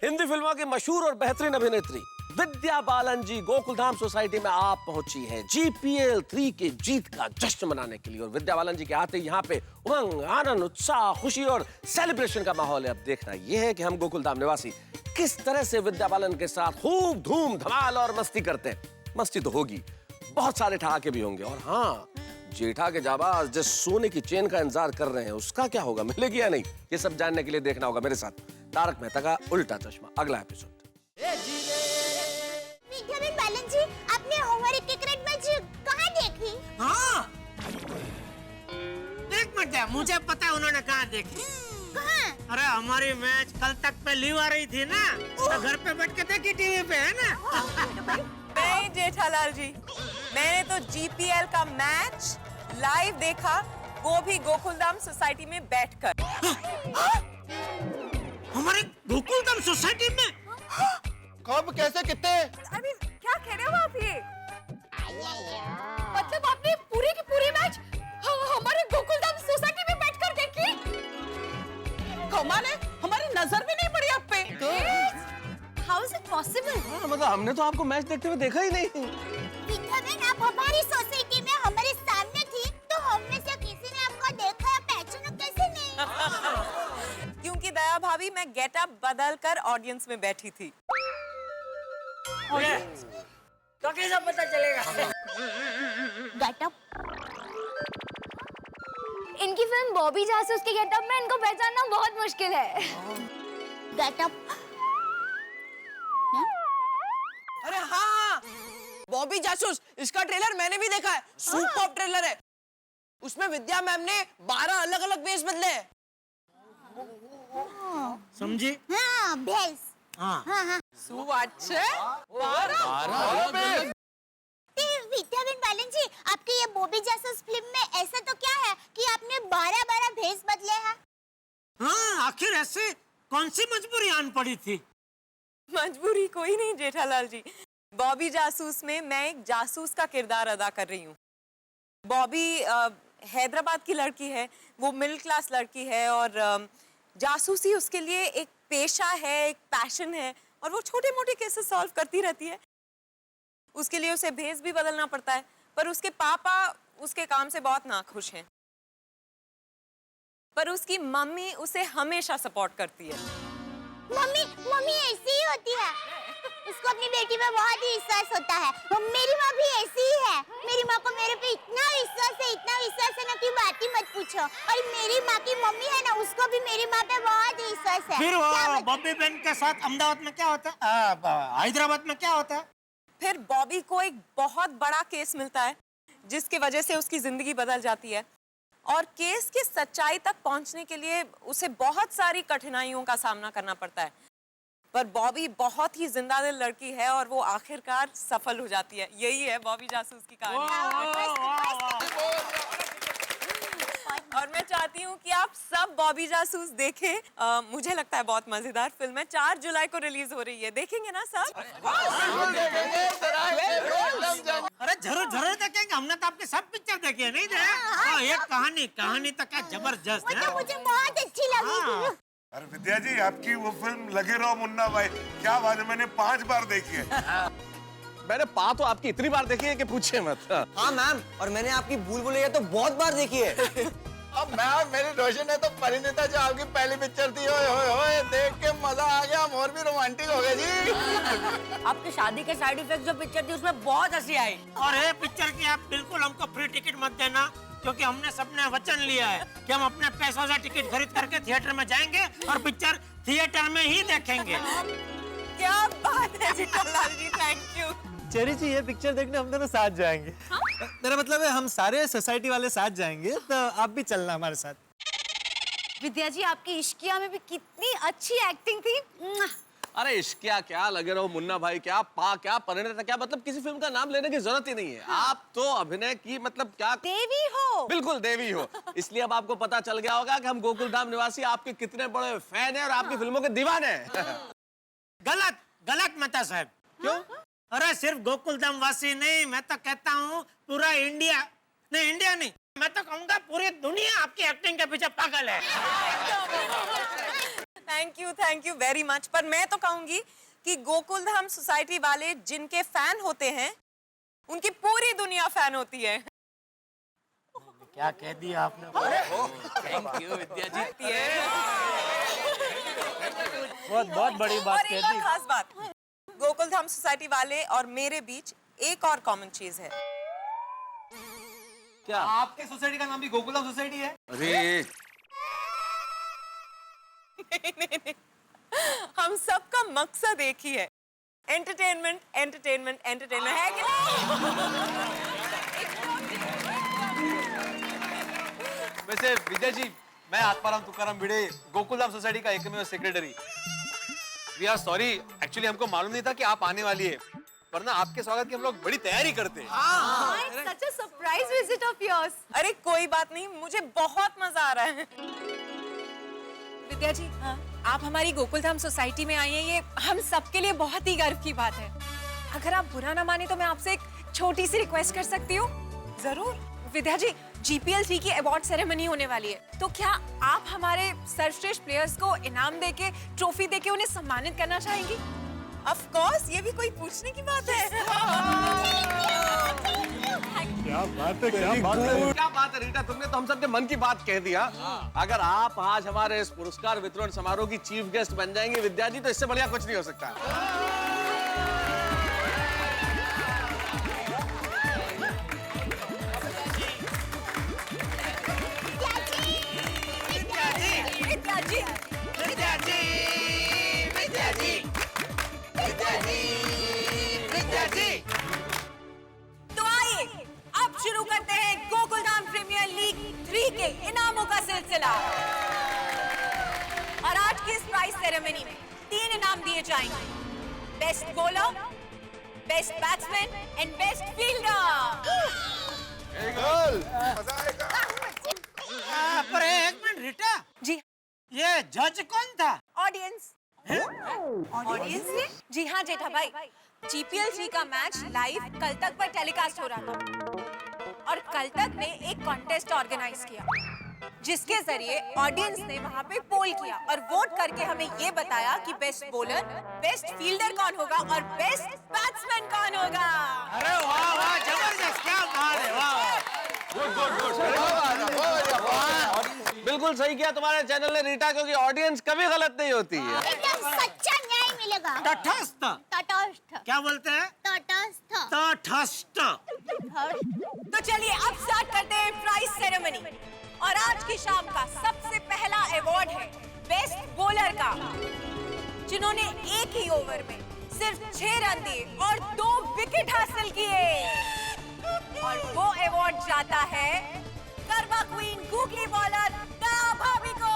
हिंदी फिल्मों की मशहूर और बेहतरीन अभिनेत्री विद्या बालन जी गोकुलधाम सोसाइटी में आप पहुंची हैं GPL 3 के जीत का जश्न मनाने के लिए। और विद्या बालन जी के आते यहाँ पे उमंग, आनंद, उत्साह, खुशी और सेलिब्रेशन का माहौल है। अब देखना यह है कि हम गोकुलधाम निवासी किस तरह से विद्या बालन के साथ खूब धूम धमाल और मस्ती करते हैं। मस्ती तो होगी, बहुत सारे ठहाके भी होंगे। और हाँ, जेठा के जाबाज जिस सोने की चेन का इंतजार कर रहे हैं उसका क्या होगा, मिलेगी या नहीं, ये सब जानने के लिए देखना होगा मेरे साथ तारक मेहता का उल्टा चश्मा अगला एपिसोड। विद्याबेन बालन जी, आपने हमारी क्रिकेट मैच कहाँ देखी? हाँ, एक मिनट, मुझे पता है उन्होंने कहाँ देखी। कहाँ? अरे हमारी मैच कल तक पे लीव आ रही थी ना, तो घर पे बैठ के देखी टीवी पे, है ना। नहीं जेठालाल जी, मैंने तो GPL का मैच लाइव देखा, वो भी गोकुलधाम सोसाइटी में बैठकर। हमारे गोकुलधाम सोसाइटी में? कब, कैसे, कितने? अरे क्या कह रहे हो आप ये? मतलब आपने पूरी की पूरी मैच हमारे गोकुलधाम सोसाइटी में बैठकर देखी? कमाल है, हमारी नजर भी नहीं पड़ी आप पे। How is it possible? मतलब हमने तो आपको मैच देखते हुए देखा ही नहीं। विद्याबेन, आप हमारी सोसाइटी में हमारे सामने थी, तो हम में से किसी ने आपको देखा या पहचाना कैसे नहीं? क्योंकि दया भाभी, मैं गेटअप बदल कर ऑडियंस में बैठी थी। तो कैसा पता चलेगा? गेटअप? इनकी फिल्म बॉबी जासूस के गेटअप में इनको पहचानना बहुत मुश्किल है। गेटअप? अरे हाँ, बॉबी जासूस, इसका ट्रेलर मैंने भी देखा है, सुपर ट्रेलर है। उसमें विद्या मैम ने 12 अलग अलग वेश बदले हैं। समझी? हाँ, भेस। हाँ। हाँ। विद्याबेन बालन जी, आपकी ये बॉबी जासूस फिल्म में ऐसा तो क्या है कि आपने 12 भेस बदले हैं? हाँ, आखिर ऐसे कौन सी मजबूरी आन पड़ी थी? मजबूरी कोई नहीं जेठालाल जी, बॉबी जासूस में मैं एक जासूस का किरदार अदा कर रही हूँ। बॉबी हैदराबाद की लड़की है, वो मिडिल क्लास लड़की है और जासूसी उसके लिए एक पेशा है, एक पैशन है और वो छोटे मोटे केसेस सॉल्व करती रहती है। उसके लिए उसे भेस भी बदलना पड़ता है, पर उसके पापा उसके काम से बहुत नाखुश हैं। पर उसकी मम्मी उसे हमेशा सपोर्ट करती है। मम्मी ऐसी ही होती है, उसको अपनी बेटी पे बहुत ही विश्वास होता है। मेरी माँ भी ऐसी ही है, मेरी माँ को मेरे पे इतना विश्वास है ना कि बात ही मत पूछो। और मेरी माँ की मम्मी है ना, उसको भी मेरी माँ पे बहुत विश्वास है। फिर वो बॉबी बहन के साथ अहमदाबाद में क्या होता है, हैदराबाद में क्या होता है? फिर बॉबी को एक बहुत बड़ा केस मिलता है जिसकी वजह से उसकी जिंदगी बदल जाती है और केस की सच्चाई तक पहुंचने के लिए उसे बहुत सारी कठिनाइयों का सामना करना पड़ता है। पर बॉबी बहुत ही जिंदा दिल लड़की है और वो आखिरकार सफल हो जाती है। यही है बॉबी जासूस की कहानी। और मैं चाहती हूँ कि आप सब बॉबी जासूस देखें। मुझे लगता है बहुत मजेदार फिल्म है। 4 जुलाई को रिलीज हो रही है, देखेंगे ना सब? अरे जरूर जरूर देखेंगे, हमने तो आपके सब पिक्चर देखे हैं, नहीं देखे? एक कहानी तो क्या जबरदस्त है। मुझे बहुत अच्छी लगी। अरे विद्या जी, आपकी वो फिल्म लगे रहो मुन्ना भाई, क्या बात है, मैंने 5 बार देखी है। मैंने पा तो आपकी इतनी बार देखी है कि पूछे मत। हाँ मैम, और मैंने आपकी भूल भुलैया तो बहुत बार देखी है। अब मैम, मेरी रोशन है तो परिणीता जो आपकी पहली पिक्चर थी, ओए होए होए, देख के मजा आ गया, हम और भी रोमांटिक हो गए जी। आपकी शादी के साइड इफेक्ट जो पिक्चर थी उसमें बहुत हंसी आई। और ये पिक्चर की आप बिल्कुल हमको फ्री टिकट मत देना, क्योंकि हमने सबने वचन लिया है कि हम अपने पैसों से टिकट खरीद करके थिएटर में जाएंगे और पिक्चर थिएटर में ही देखेंगे। क्या बात है जीतनलाल जी, थैंक यू। चेरी जी, ये पिक्चर देखने हम दोनों साथ जाएंगे। मेरा मतलब है हम सारे सोसाइटी वाले साथ जाएंगे, तो आप भी चलना हमारे साथ। विद्या जी, आपकी इश्किया में भी कितनी अच्छी एक्टिंग थी। अरे इश्किया क्या, लगे रहो मुन्ना भाई क्या, पा क्या, परिणीता क्या, मतलब किसी फिल्म का नाम लेने की जरूरत ही नहीं है। आप तो अभिनय की मतलब क्या देवी हो। बिल्कुल देवी हो। इसलिए अब आपको पता चल गया होगा कि हम गोकुल धाम निवासी आपके कितने बड़े फैन हैं और आपकी फिल्मों के दीवाने हैं। गलत गलत मता साहब। क्यों? अरे सिर्फ गोकुल धाम वासी नहीं, मैं तो कहता हूँ पूरा इंडिया, नहीं इंडिया नहीं, मैं तो कहूँगा पूरी दुनिया आपकी एक्टिंग के पीछे पागल है। Thank you very much. पर मैं तो कहूंगी कि गोकुल धाम सोसाइटी वाले जिनके फैन होते हैं उनकी पूरी दुनिया फैन होती है। क्या कह दिया आपने? थैंक यू विद्या जी। बहुत बड़ी बात और कह एक और दी। खास बात, गोकुल धाम सोसाइटी वाले और मेरे बीच एक और कॉमन चीज है। क्या आपके सोसाइटी का नाम भी गोकुल धाम सोसाइटी है? अरे नहीं। हम सबका मकसद एक ही है, एंटरटेनमेंट एंटरटेनमेंट एंटरटेनमेंट, है कि नहीं? वैसे विजय जी, मैं आत्माराम तुकाराम भिड़े, गोकुल धाम सोसाइटी का एकमेव secretary. We are sorry, actually हमको मालूम नहीं था कि आप आने वाली है, वरना आपके स्वागत की हम लोग बड़ी तैयारी करते हैं। Such a surprise visit of yours. अरे कोई बात नहीं, मुझे बहुत मजा आ रहा है। विद्या जी, आप हमारी गोकुल धाम सोसाइटी में आई हैं, ये हम सबके लिए बहुत ही गर्व की बात है। अगर आप बुरा ना माने तो मैं आपसे एक छोटी सी रिक्वेस्ट कर सकती हूँ? जरूर। विद्या जी, GPL 3 की अवार्ड सेरेमनी होने वाली है, तो क्या आप हमारे सर्वश्रेष्ठ प्लेयर्स को इनाम देके, ट्रॉफी देके उन्हें सम्मानित करना चाहेंगी? ऑफ कोर्स, ये भी कोई पूछने की बात है। क्या बात है रीटा, तुमने तो हम सबके मन की बात कह दिया। अगर आप आज हमारे इस पुरस्कार वितरण समारोह की चीफ गेस्ट बन जाएंगे विद्या जी, तो इससे बढ़िया कुछ नहीं हो सकता। तो आइए अब शुरू करते हैं गोकुल धाम प्रीमियर लीग 3 के इनामों का सिलसिला। और आज की इस प्राइज सेरेमनी में 3 इनाम दिए जाएंगे: best bowler, best batsman and best fielder. पर एक मिनट रीटा जी, ये जज कौन था? ऑडियंस। ऑडियंस ने? जी हाँ जेठा भाई, GPL 3 का मैच लाइव कल तक पर टेलीकास्ट हो रहा था और कल तक ने एक कॉन्टेस्ट ऑर्गेनाइज किया, जिसके जरिए ऑडियंस ने वहाँ पे पोल किया और वोट करके हमें ये बताया कि बेस्ट बॉलर, बेस्ट फील्डर कौन होगा और बेस्ट बैट्समैन कौन होगा। अरे वाह वाह, जबरदस्त, क्या बात है, वाह। बिल्कुल सही किया तुम्हारे चैनल ने रीटा, क्योंकि ऑडियंस कभी गलत नहीं होती है। एकदम सच्चा न्याय मिलेगा। तटस्थ। तटस्थ। क्या बोलते हैं? तटस्थ। तटस्थ। तो चलिए अब स्टार्ट करते हैं प्राइज सेरेमनी। और आज की शाम का सबसे पहला अवार्ड है बेस्ट बॉलर का, जिन्होंने एक ही ओवर में सिर्फ 6 रन दिए और 2 विकेट हासिल किए। और वो अवार्ड जाता है गरबा क्वीन गूगली बॉलर दया भाभी को।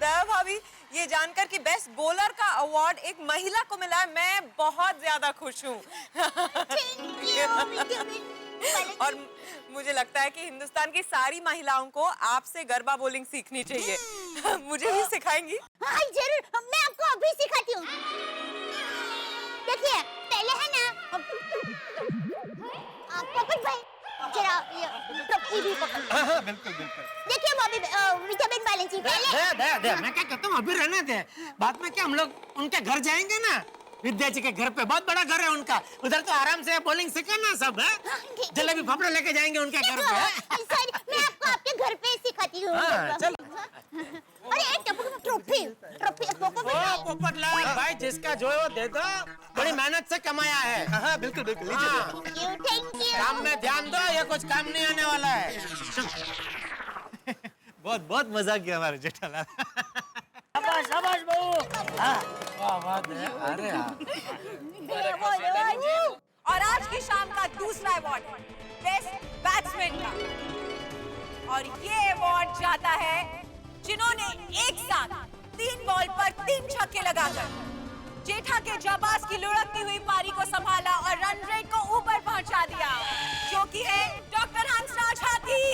दया भाभी, ये जानकर कि बेस्ट बॉलर का अवार्ड एक महिला को मिला है, मैं बहुत ज्यादा खुश हूँ। और मुझे लगता है कि हिंदुस्तान की सारी महिलाओं को आपसे गरबा बॉलिंग सीखनी चाहिए। मुझे भी सिखाएंगी? हाँ जरूर, मैं आपको अभी सिखाती हूँ। देखिए, पहले है ना, पकड़ भाई, जरा ये टप्पू भी पकड़। हाँ, बिल्कुल बिल्कुल। देखिए बॉबी, विटामिन बैलेंस जी पहले। दे, मैं क्या कहता हूँ, अभी रहने दे। बाद में क्या हम लोग उनके घर जाएंगे ना, विद्या जी के घर पे, बहुत बड़ा घर है उनका, उधर तो आराम से बॉलिंग सीखना सब है। जलेबी फाफड़ा लेके जाएंगे उनके घर पे। सॉरी, मैं आपको आपके घर पे सिखाती हूँ। चल। अरे ट्रॉफी पोपटलाल भाई, जिसका जो है वो दे दो, बड़ी मेहनत से कमाया है। हाँ बिल्कुल बिल्कुल, थैंक यू। काम में ध्यान दो, ये कुछ काम नहीं आने वाला है। बहुत बहुत मजा किया हमारे जेठालाल। शाबाश शाबाश बहू। वाह बात है। अरे और आज की शाम का दूसरा अवार्ड बेस्ट बैट्समैन का, और ये अवार्ड जाता है जिन्होंने एक साथ 3 बॉल पर 3 छक्के लगाकर जेठा के जाबाज की लुढ़कती हुई पारी को संभाला और रन रेट को ऊपर पहुंचा दिया, जो कि है डॉक्टर हंसराज हाथी।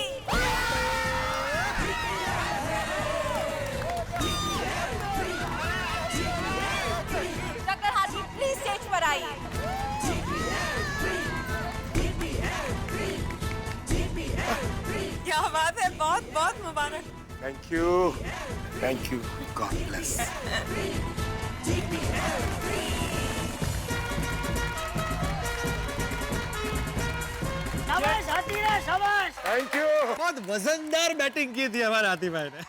डॉक्टर हाथी प्लीज स्टेज पर आइए। क्या बात है, बहुत बहुत मुबारक। Thank you, god bless. शाबाश हाथी रे, शाबाश। Thank you. बहुत वजनदार बैटिंग की थी हमारे हाथी भाई ने।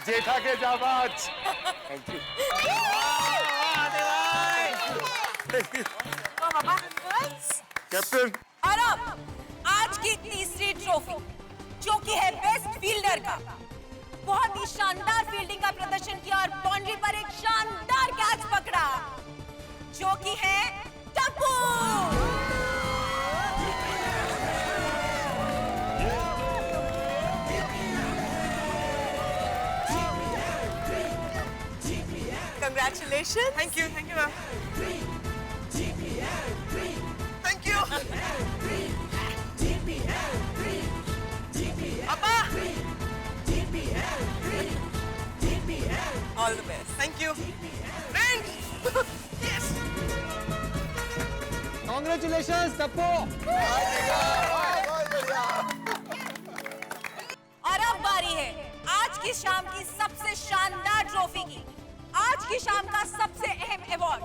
जेठा के जाबाज। Thank you. कैप्टन। और अब आज की तीसरी ट्रॉफी, जो कि है बेस्ट फील्डर का। बहुत ही शानदार फील्डिंग का प्रदर्शन किया और बाउंड्री पर एक शानदार कैच पकड़ा, जो कि है Tappu. Congratulations. Thank you ma'am. Thank you. पापा, all the best. Thank you. Yes. Congratulations, Tappu. और अब बारी है आज की शाम की सबसे शानदार ट्रॉफी की। आज की शाम का सबसे अहम अवार्ड,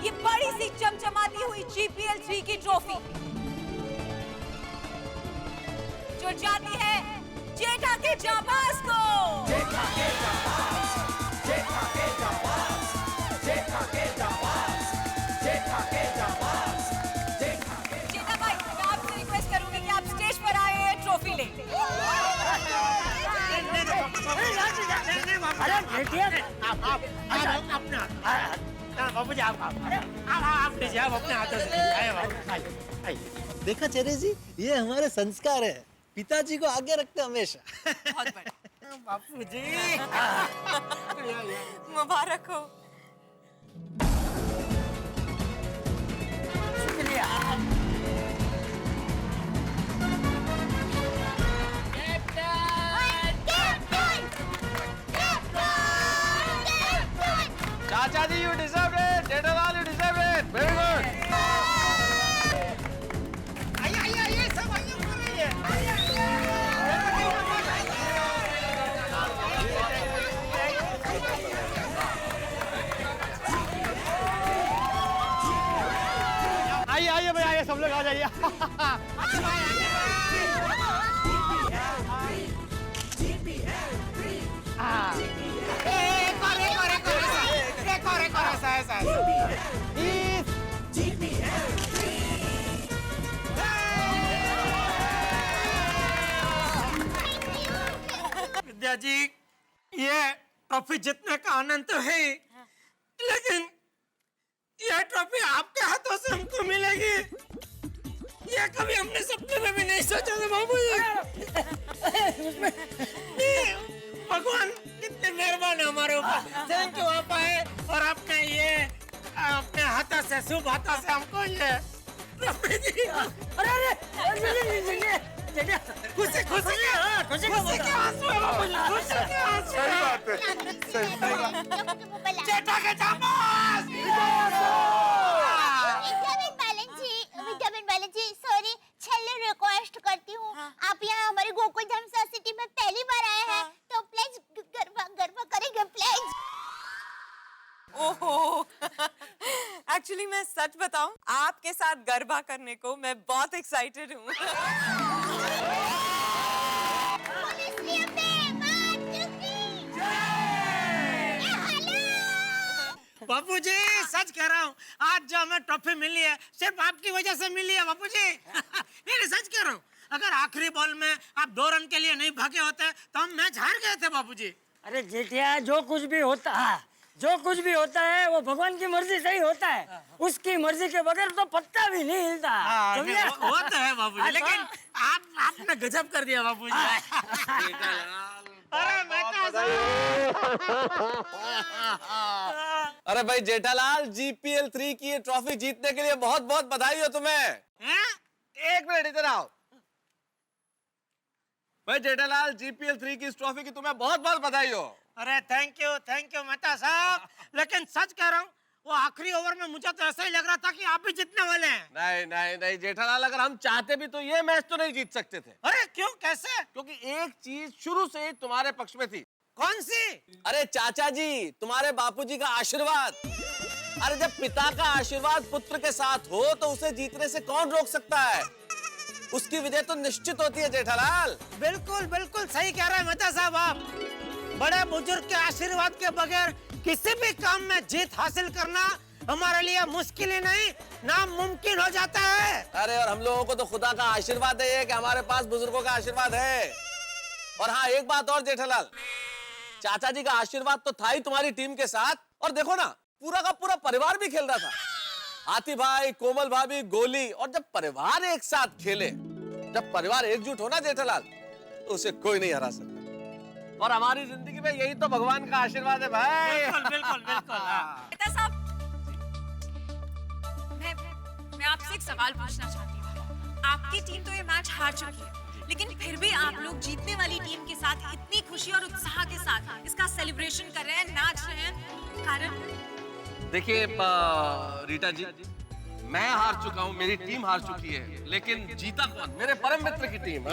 ये बड़ी सी चमचमाती हुई GPL 3 की ट्रॉफी, जो जाती है जेठा के जाबाज को। जेठा के जाबाज, जेठा के जाबाज, जेठा के जाबाज, जेठा के जाबाज, जेठा के। जेठा भाई, मैं आपसे रिक्वेस्ट करूंगी कि आप स्टेज पर आए ट्रॉफी ले। अरे बेटिया, बाबू जी, आप लीजिए, आप अपने हाथों से आइए। देखा चेरे जी, ये हमारे संस्कार है, पिताजी को आगे रखते हमेशा। बहुत बढ़िया। बापू जी, मुबारक हो। शुक्रिया। चाचा जी, you deserve it. Jethalal, you deserve it. Very good. आइए, सब आइए, ऊपर आइए। आइए भाई, आइए, सब लोग आ जाइए। विद्या जी, ये ट्रॉफी जीतने का आनंद तो है ही, लेकिन ये ट्रॉफी आपके हाथों से हमको मिलेगी, ये कभी हमने सपने में भी नहीं सोचा था बाबूजी। भगवान कितने मेहरबान है हमारे ऊपर। थैंक यू, आप आए और आपने ये अपने हाथों से, शुभ हाथों से हमको ये ट्रॉफी दी। अरे खुशी खुशी के आंसू है बाबूजी, खुशी के आंसू है। सही बात है, सही। जेठा के जामास। विद्याबेन बालन जी, सॉरी, छल्ले रिक्वेस्ट करती हूँ, आप यहाँ हमारे गोकुलधाम सोसाइटी में पहली बार आए हैं, तो प्लीज गरबा करेंगे प्लीज। ओहो, एक्चुअली मैं सच बताऊं, आपके साथ गरबा करने को मैं बहुत एक्साइटेड हूँ। बापूजी, सच कह रहा हूँ, आज जो हमें ट्रॉफी मिली है सिर्फ आपकी वजह से मिली है बापूजी। नहीं, सच कह रहा हूँ, अगर आखिरी बॉल में आप 2 रन के लिए नहीं भागे होते तो हम मैच हार गए थे बापूजी। अरे जेठिया, जो कुछ भी होता है वो भगवान की मर्जी से ही होता है। उसकी मर्जी के बगैर तो पत्ता भी नहीं हिलता। वो तो है बापूजी, लेकिन आपने गजब कर दिया बापूजी। अरे भाई जेठालाल, जीपीएल 3 की ये ट्रॉफी जीतने के लिए बहुत बहुत बधाई हो तुम्हें। एक मिनट इधर आओ। भाई जेठालाल, जीपीएल 3 की इस ट्रॉफी की तुम्हें बहुत बहुत बधाई हो। अरे थैंक यू मेहता साहब, लेकिन सच कह रहा हूँ, वो आखिरी ओवर में मुझे तो ऐसा ही लग रहा था कि आप भी जीतने वाले हैं। नहीं जेठालाल, अगर हम चाहते भी तो ये मैच तो नहीं जीत सकते थे। अरे क्यों, कैसे? क्योंकि एक चीज शुरू से ही तुम्हारे पक्ष में थी। कौन सी? अरे चाचा जी, तुम्हारे बापूजी का आशीर्वाद। अरे जब पिता का आशीर्वाद पुत्र के साथ हो तो उसे जीतने से कौन रोक सकता है? उसकी विजय तो निश्चित होती है जेठालाल। बिल्कुल सही कह रहे हैं मेहता साहब आप। बड़े बुजुर्ग के आशीर्वाद के बगैर किसी भी काम में जीत हासिल करना हमारे लिए मुश्किल ही नहीं, नामुमकिन हो जाता है। अरे और हम लोगों को तो खुदा का आशीर्वाद है कि हमारे पास बुजुर्गों का आशीर्वाद है। और हाँ, एक बात और जेठालाल, चाचा जी का आशीर्वाद तो था ही तुम्हारी टीम के साथ, और देखो ना, पूरा का पूरा परिवार भी खेल रहा था। हाथी भाई, कोमल भाभी, गोली, और जब परिवार एक साथ खेले, जब परिवार एकजुट हो ना जेठालाल, तो उसे कोई नहीं हरा सकता। और हमारी जिंदगी में यही तो भगवान का आशीर्वाद है भाई। बिल्कुल। मेहता साहब, मैं आपसे एक सवाल पूछना चाहती हूँ। आपकी टीम तो ये मैच हार चुकी है, लेकिन फिर भी आप लोग जीतने वाली टीम के साथ इतनी खुशी और उत्साह के साथ इसका सेलिब्रेशन कर रहे हैं, नाच रहे हैं, कारण? देखिए रीटा जी, मैं हार चुका हूँ, मेरी टीम हार चुकी है, लेकिन जीता कौन? मेरे परम मित्र की टीम।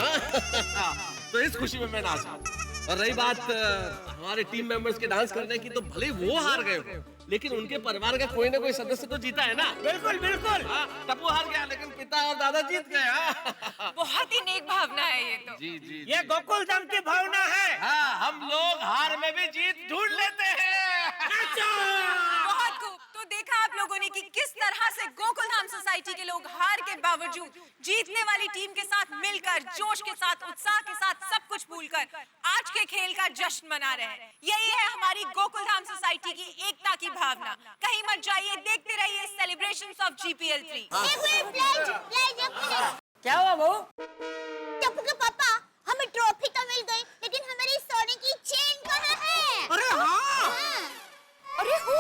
तो इस खुशी में मैं नाचा। और रही बात हमारे टीम मेंबर्स के डांस करने की, तो भले वो हार गए हो, लेकिन उनके परिवार का कोई ना कोई सदस्य तो जीता है ना। बिल्कुल। टप्पू हार गया, लेकिन पिता और दादा जीत गए। बहुत ही नेक भावना है ये तो। जी। ये गोकुलधाम की भावना है। हाँ, हम लोग हार में भी जीत ढूंढ लेते हैं। बहुत खूब। तो देखा आप लोगों ने कि किस तरह से गोकुलधाम सोसाइटी के लोग हार के बावजूद जीतने वाली टीम के साथ मिलकर, जोश के साथ, उत्साह के साथ, सब कुछ भूलकर आज के खेल का जश्न मना रहे हैं। यही है हमारी गोकुलधाम सोसाइटी की एकता की भावना। कहीं मत जाइए, देखते रहिए सेलिब्रेशंस ऑफ जीपीएल 3। क्या हुआ बहू? टप्पू के पापा, हमें ट्रॉफी तो मिल गई, लेकिन हमारी सोने की चेन कहाँ है? अरे हाँ। अरे वो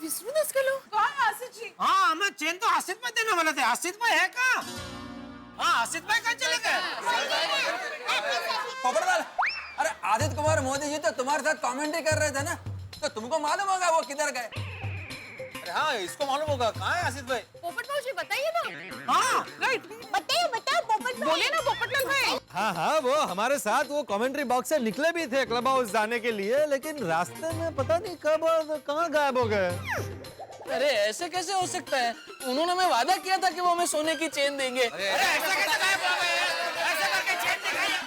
विष्णुदास के लोग कौन? आसिफ जी। हाँ, हमें चेन तो आसिफ भाई देने वाले थे। आसिफ भाई है कहाँ? हाँ, आसिफ भाई कहाँ चले गए? पोपटलाल, अरे आदित्य कुमार मोदी जी तो तुम्हारे साथ कमेंट्री कर रहे थे ना, तो तुमको मालूम होगा वो किधर गए? अरे हाँ, इसको मालूम होगा। कहाँ है आसिफ भाई? पोपट भाई जी बताइए ना। हाँ, बताओ पोपट भाई। बोले ना पोपटलाल भाई। हाँ, वो हमारे साथ वो कमेंट्री बॉक्स से निकले भी थे क्लब हाउस जाने के लिए, लेकिन रास्ते में पता नहीं कब और कहाँ गायब हो गए। अरे ऐसे कैसे हो सकता है? उन्होंने हमें वादा किया था कि वो हमें सोने की चेन देंगे। अरे ऐसे कैसे गायब हो गए? ऐसे करके चेन दिखाइए।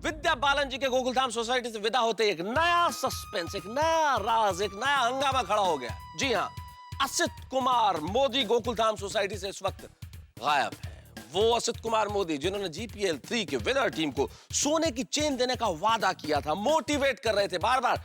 विद्या बालन जी के गोकुलधाम सोसाइटी से विदा होते एक नया सस्पेंस, एक नया राज, एक नया हंगामा खड़ा हो गया। जी हाँ, असित कुमार मोदी गोकुलधाम सोसाइटी से इस वक्त गायब है, वो असित कुमार मोदी जिन्होंने जीपीएल 3 के विनर टीम को सोने की चेन देने का वादा किया था, मोटिवेट कर रहे थे, बार बार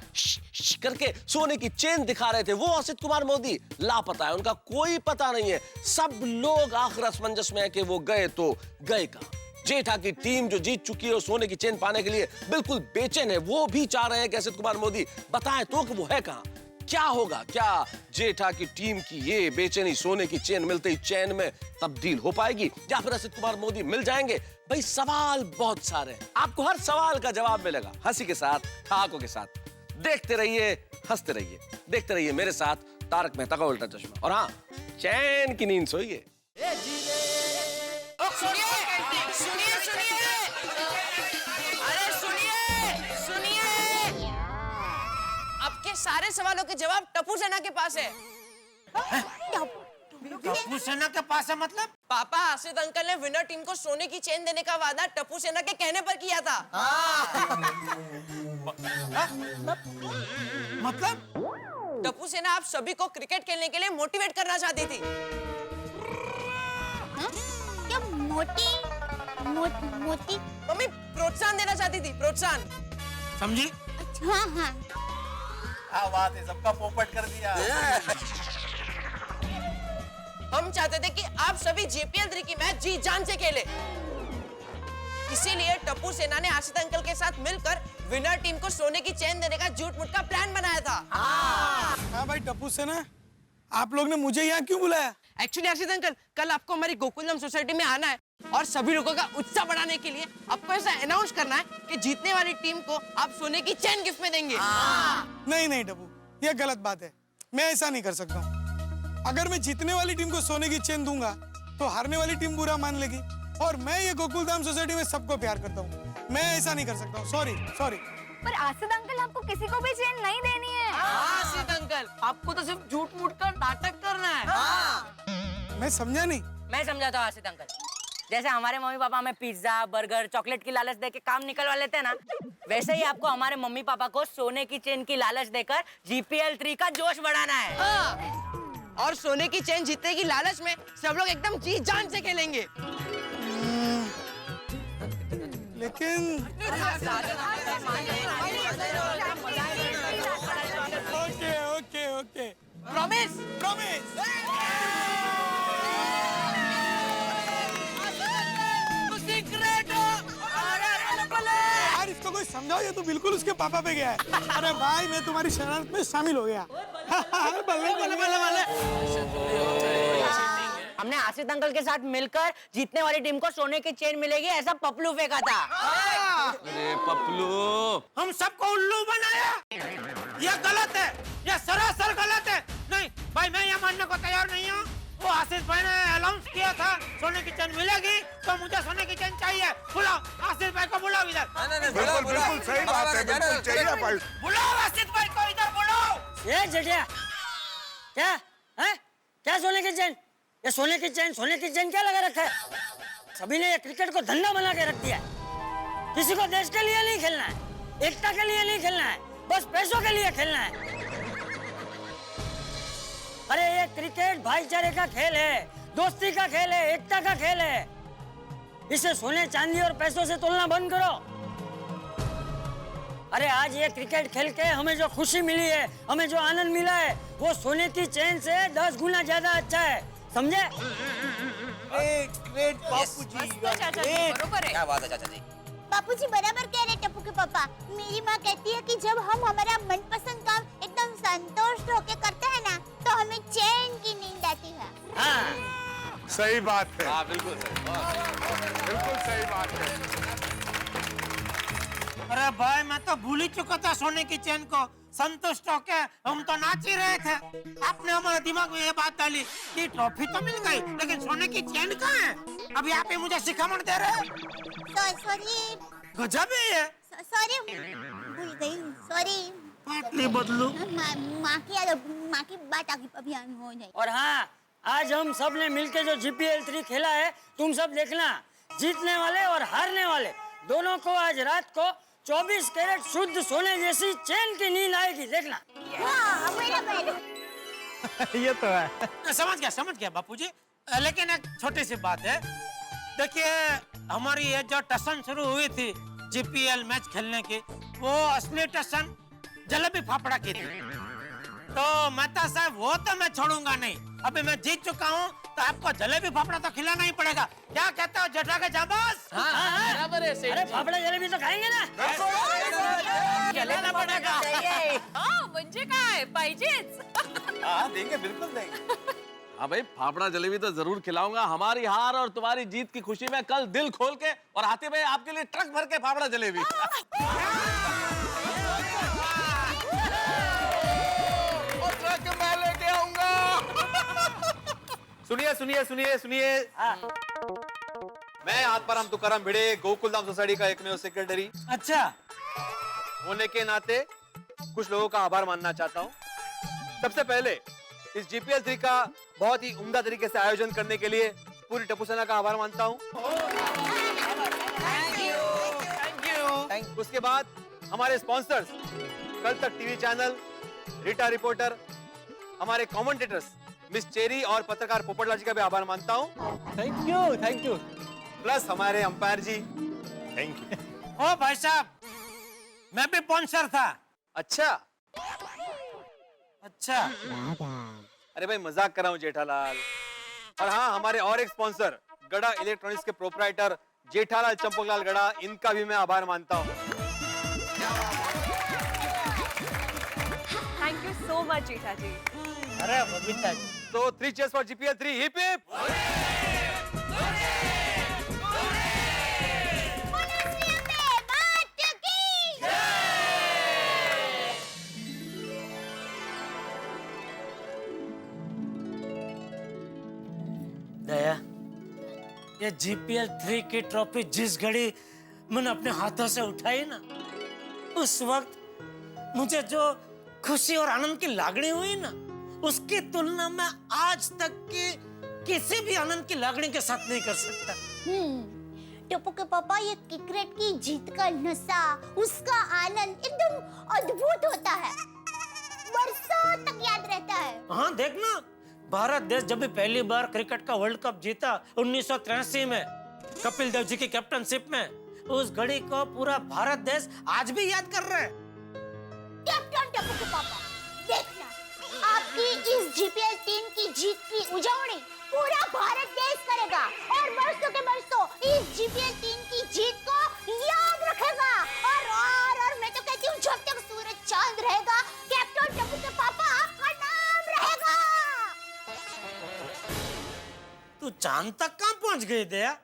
करके सोने की चेन दिखा रहे थे, वो असित कुमार मोदी लापता है। उनका कोई पता नहीं है। सब लोग आखिर असमंजस में है कि वो गए तो गए कहां। जेठा की टीम जो जीत चुकी है और सोने की चेन पाने के लिए बिल्कुल बेचैन है। वो भी चाह रहे हैं कि असित कुमार मोदी बताएं तो कि वो है कहां। क्या होगा? क्या जेठा की टीम की ये बेचैनी सोने की चेन मिलते ही चैन में तब्दील हो पाएगी या फिर असित कुमार मोदी मिल जाएंगे? भाई सवाल बहुत सारे हैं, आपको हर सवाल का जवाब मिलेगा हंसी के साथ, ठहाकों के साथ। देखते रहिए, हंसते रहिए, देखते रहिए मेरे साथ तारक मेहता का उल्टा चश्मा। और हाँ, चैन की नींद सोइए। आपके सारे सवालों के जवाब टप्पू सेना के पास है। टप्पू सेना के पास है मतलब? पापा, आसित अंकल ने विनर टीम को सोने की चेन देने का वादा टप्पू सेना के कहने पर किया था। मतलब? टप्पू सेना आप सभी को क्रिकेट खेलने के लिए मोटिवेट करना चाहती थी। क्या मोटी मम्मी प्रोत्साहन देना चाहती थी, प्रोत्साहन। समझी? हाँ हाँ। क्या बात है, सबका पोपट कर दिया। हम चाहते थे कि आप सभी जीपीएल 3 की मैच जी जान से खेले। इसीलिए टप्पू सेना ने आसित अंकल के साथ मिलकर विनर टीम को सोने की चेन देने का झूठ मूठ का प्लान बनाया था। हाँ भाई टप्पू सेना, आप लोग ने मुझे यहाँ क्यों बुलाया? एक्चुअली आसित अंकल, कल आपको हमारी गोकुलधाम सोसाइटी में आना है और सभी लोगों का उत्साह बढ़ाने के लिए आपको ऐसा अनाउंस करना है कि जीतने वाली टीम को आप सोने की चेन गिफ्ट में देंगे। नहीं नहीं टप्पू, ये गलत बात है। मैं ऐसा नहीं कर सकता हूँ। अगर मैं जीतने वाली टीम को सोने की चेन दूंगा तो हारने वाली टीम बुरा मान लेगी, और मैं ये गोकुलधाम सोसाइटी में सबको प्यार करता हूँ। मैं ऐसा नहीं कर सकता हूँ। सॉरी। पर आसित अंकल, आपको किसी को भी चेन नहीं देनी है। आसित अंकल, आपको तो सिर्फ झूठ मूठ का नाटक करना है। मैं समझा नहीं। मैं समझाता हूँ आसित अंकल। जैसे हमारे मम्मी पापा हमें पिज्जा, बर्गर, चॉकलेट की लालच देके काम निकलवा लेते हैं ना, वैसे ही आपको हमारे मम्मी पापा को सोने की चेन की लालच देकर जीपीएल 3 का जोश बढ़ाना है। और सोने की चेन जीतने की लालच में सब लोग एकदम जी जान से खेलेंगे। लेकिन ओके प्रॉमिस। यार इसको कोई समझाओ, ये तो बिल्कुल उसके पापा पे गया है। अरे भाई, मैं तुम्हारी शरारत में शामिल हो गया। बल्ले। हमने आसित अंकल के साथ मिलकर जीतने वाली टीम को सोने की चेन मिलेगी ऐसा पपलू फेंका था। अरे पपलू, हम सबको उल्लू बनाया। ये गलत है, ये सरासर गलत है। नहीं भाई, मैं ये मानने को तैयार नहीं हूँ। वो आसिफ भाई ने अनाउंस किया था सोने की चेन मिलेगी तो मुझे सोने की चेन चाहिए। बुलाओ आसिफ भाई को, बुलाओ इधर। बिल्कुल सही बात है, बिल्कुल चाहिए भाई। बुलाओ आसिफ भाई को इधर, बुलाओ। ये जटिया, क्या है? क्या सोने की चेन? ये सोने की चेन क्या लगा रखा है? सभी ने ये क्रिकेट को धंधा बना के रख दिया है। किसी को देश के लिए नहीं खेलना है, एकता के लिए नहीं खेलना है, बस पैसों के लिए खेलना है। अरे ये क्रिकेट भाईचारे का खेल है, दोस्ती का खेल है, एकता का खेल है। इसे सोने चांदी और पैसों से तुलना बंद करो। अरे आज ये क्रिकेट खेल के हमें जो खुशी मिली है, हमें जो आनंद मिला है, वो सोने की चेन से 10 गुना ज्यादा अच्छा है, समझे? ग्रेट बापूजी, बरोबर है। क्या बात है चाचा जी। बापूजी बराबर कह रहे टप्पू के पापा। मेरी माँ कहती है कि जब हम हमारा मनपसंद काम एकदम संतुष्ट होके करते हैं ना, तो हमें चैन की नींद आती है। हाँ, सही बात है। हाँ बिल्कुल सही बात है। अरे भाई, मैं तो भूल ही चुका था सोने की चेन को। संतुष्ट होके हम तो नाच ही रहे थे। आपने हमारे दिमाग में ये बात डाली कि ट्रॉफी तो मिल गई, लेकिन सोने की चेन कहाँ है? अब यहाँ पे मुझे शिखामण दे रहे हैं। सॉरी गजब है ये। सॉरी, भूल गई, सॉरी। पाटली बदलू। माँ की बात आगे अभी हो जाए। और हाँ, आज हम सब ने मिलके जो जीपीएल 3 खेला है, तुम सब देखना, जीतने वाले और हारने वाले दोनों को आज रात को 24 कैरेट शुद्ध सोने जैसी चेन की नींद आएगी, देखना। ये तो है। समझ गया बापूजी। लेकिन एक छोटी सी बात है, देखिए हमारी ये जो टसन शुरू हुई थी जीपीएल मैच खेलने की, वो असली टसन जलेबी फाफड़ा की थी। तो मेहता साहब वो तो मैं छोड़ूंगा नहीं। अभी मैं जीत चुका हूँ तो आपको जलेबी फाफड़ा तो खिलाना ही पड़ेगा। क्या कहते हो जेठा के जाबाज? बराबर है सेठ। अरे फाफड़ा जलेबी तो खाएंगे ना, खिलाना पड़ेगा। म्हणजे काय पाहिजेच। हाँ देंगे, बिल्कुल देंगे। हाँ भाई, फाफड़ा जलेबी तो जरूर खिलाऊंगा। हमारी हार और तुम्हारी जीत की खुशी में कल दिल खोल के और हाथी भाई आपके लिए ट्रक भर के फाफड़ा जलेबी। और ट्रक मैं लेके आऊंगा। सुनिए सुनिए सुनिए सुनिए, मैं आत्माराम तुकाराम भिड़े, गोकुलधाम सोसाइटी का एकमेव सेक्रेटरी अच्छा होने के नाते कुछ लोगों का आभार मानना चाहता हूँ। सबसे पहले इस जीपीएल 3 का बहुत ही उम्दा तरीके से आयोजन करने के लिए पूरी टप्पू सेना का आभार मानता हूँ। उसके बाद हमारे स्पॉन्सर्स, कल तक टीवी चैनल, रीटा रिपोर्टर, हमारे कमेंटेटर्स मिस चेरी और पत्रकार पोपटलाल जी का भी आभार मानता हूँ। Thank you. प्लस हमारे अंपायर जी, थैंक यू। ओ भाई साहब, मैं भी स्पॉन्सर था। अच्छा अच्छा, अरे भाई मजाक कर रहा हूँ जेठालाल। और हाँ, हमारे और एक स्पॉन्सर गड़ा इलेक्ट्रॉनिक्स के प्रोपराइटर जेठालाल चंपकलाल गड़ा, इनका भी मैं आभार मानता हूँ। Thank you so much Jetha ji. अरे बबीता जी, तो 3 cheers for GPL 3, hip hip. Daya, ये जीपीएल 3 की ट्रॉफी जिस घड़ी मैंने अपने हाथों से उठाई ना, उस वक्त मुझे जो खुशी और आनंद की लागणी हुई ना, उसकी तुलना मैं आज तक की किसी भी आनंद की लागणी के साथ नहीं कर सकता। टप्पू के पापा, ये क्रिकेट की जीत का नशा, उसका आनंद एकदम अद्भुत होता है, वर्षों तक याद रहता है। हाँ देखना, भारत देश जब भी पहली बार क्रिकेट का वर्ल्ड कप जीता 1983 में कपिल देव जी की कैप्टनशिप में, उस घड़ी को पूरा भारत देश आज भी याद कर रहा है। कैप्टन टप्पू के पापा, देखना, आपकी इस जीपीएल 3 की जीत की उजवनी पूरा भारत देश करेगा और वर्षों के वर्षों इस जीपीएल 3 की जीत को याद रखेगा। और मैं तो कहती हूँ, जब तक सूरज चांद रहेगा, कैप्टन टप्पू के पापा का नाम रहेगा। तू चांद तक कहाँ पहुँच गई दया?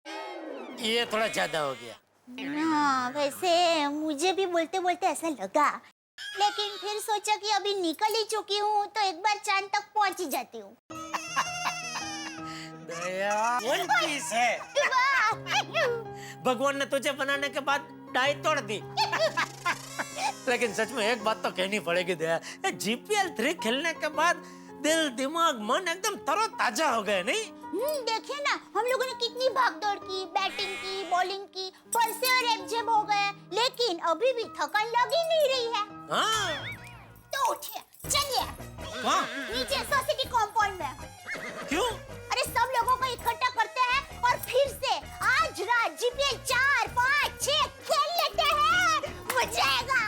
ये थोड़ा ज्यादा हो गया। हाँ, वैसे मुझे भी बोलते बोलते ऐसा लगा, लेकिन फिर सोचा कि अभी निकल ही चुकी हूँ तो एक बार चांद तक पहुँच ही जाती हूँ। दया, वन पीस है। भगवान ने तुझे बनाने के बाद डाई तोड़ दी। लेकिन सच में एक बात तो कहनी पड़ेगी दया, जीपीएल 3 खेलने के बाद दिल, दिमाग, मन एकदम तरोताजा हो गए, नहीं? देखिए ना, हम लोगों ने कितनी भागदौड़ की, बैटिंग की, बॉलिंग की, परसे और एब्जेब हो गए, लेकिन अभी भी थकान लग ही नहीं रही है। हाँ। तो उठिए, चलिए। कहाँ? नीचे सोसाइटी कॉम्पाउंड में। क्यों? अरे सब लोगों को इकट्ठा करते हैं और फिर से आज रात जीपीएल 4, 5, 6 खेल लेते हैं, मजा आएगा।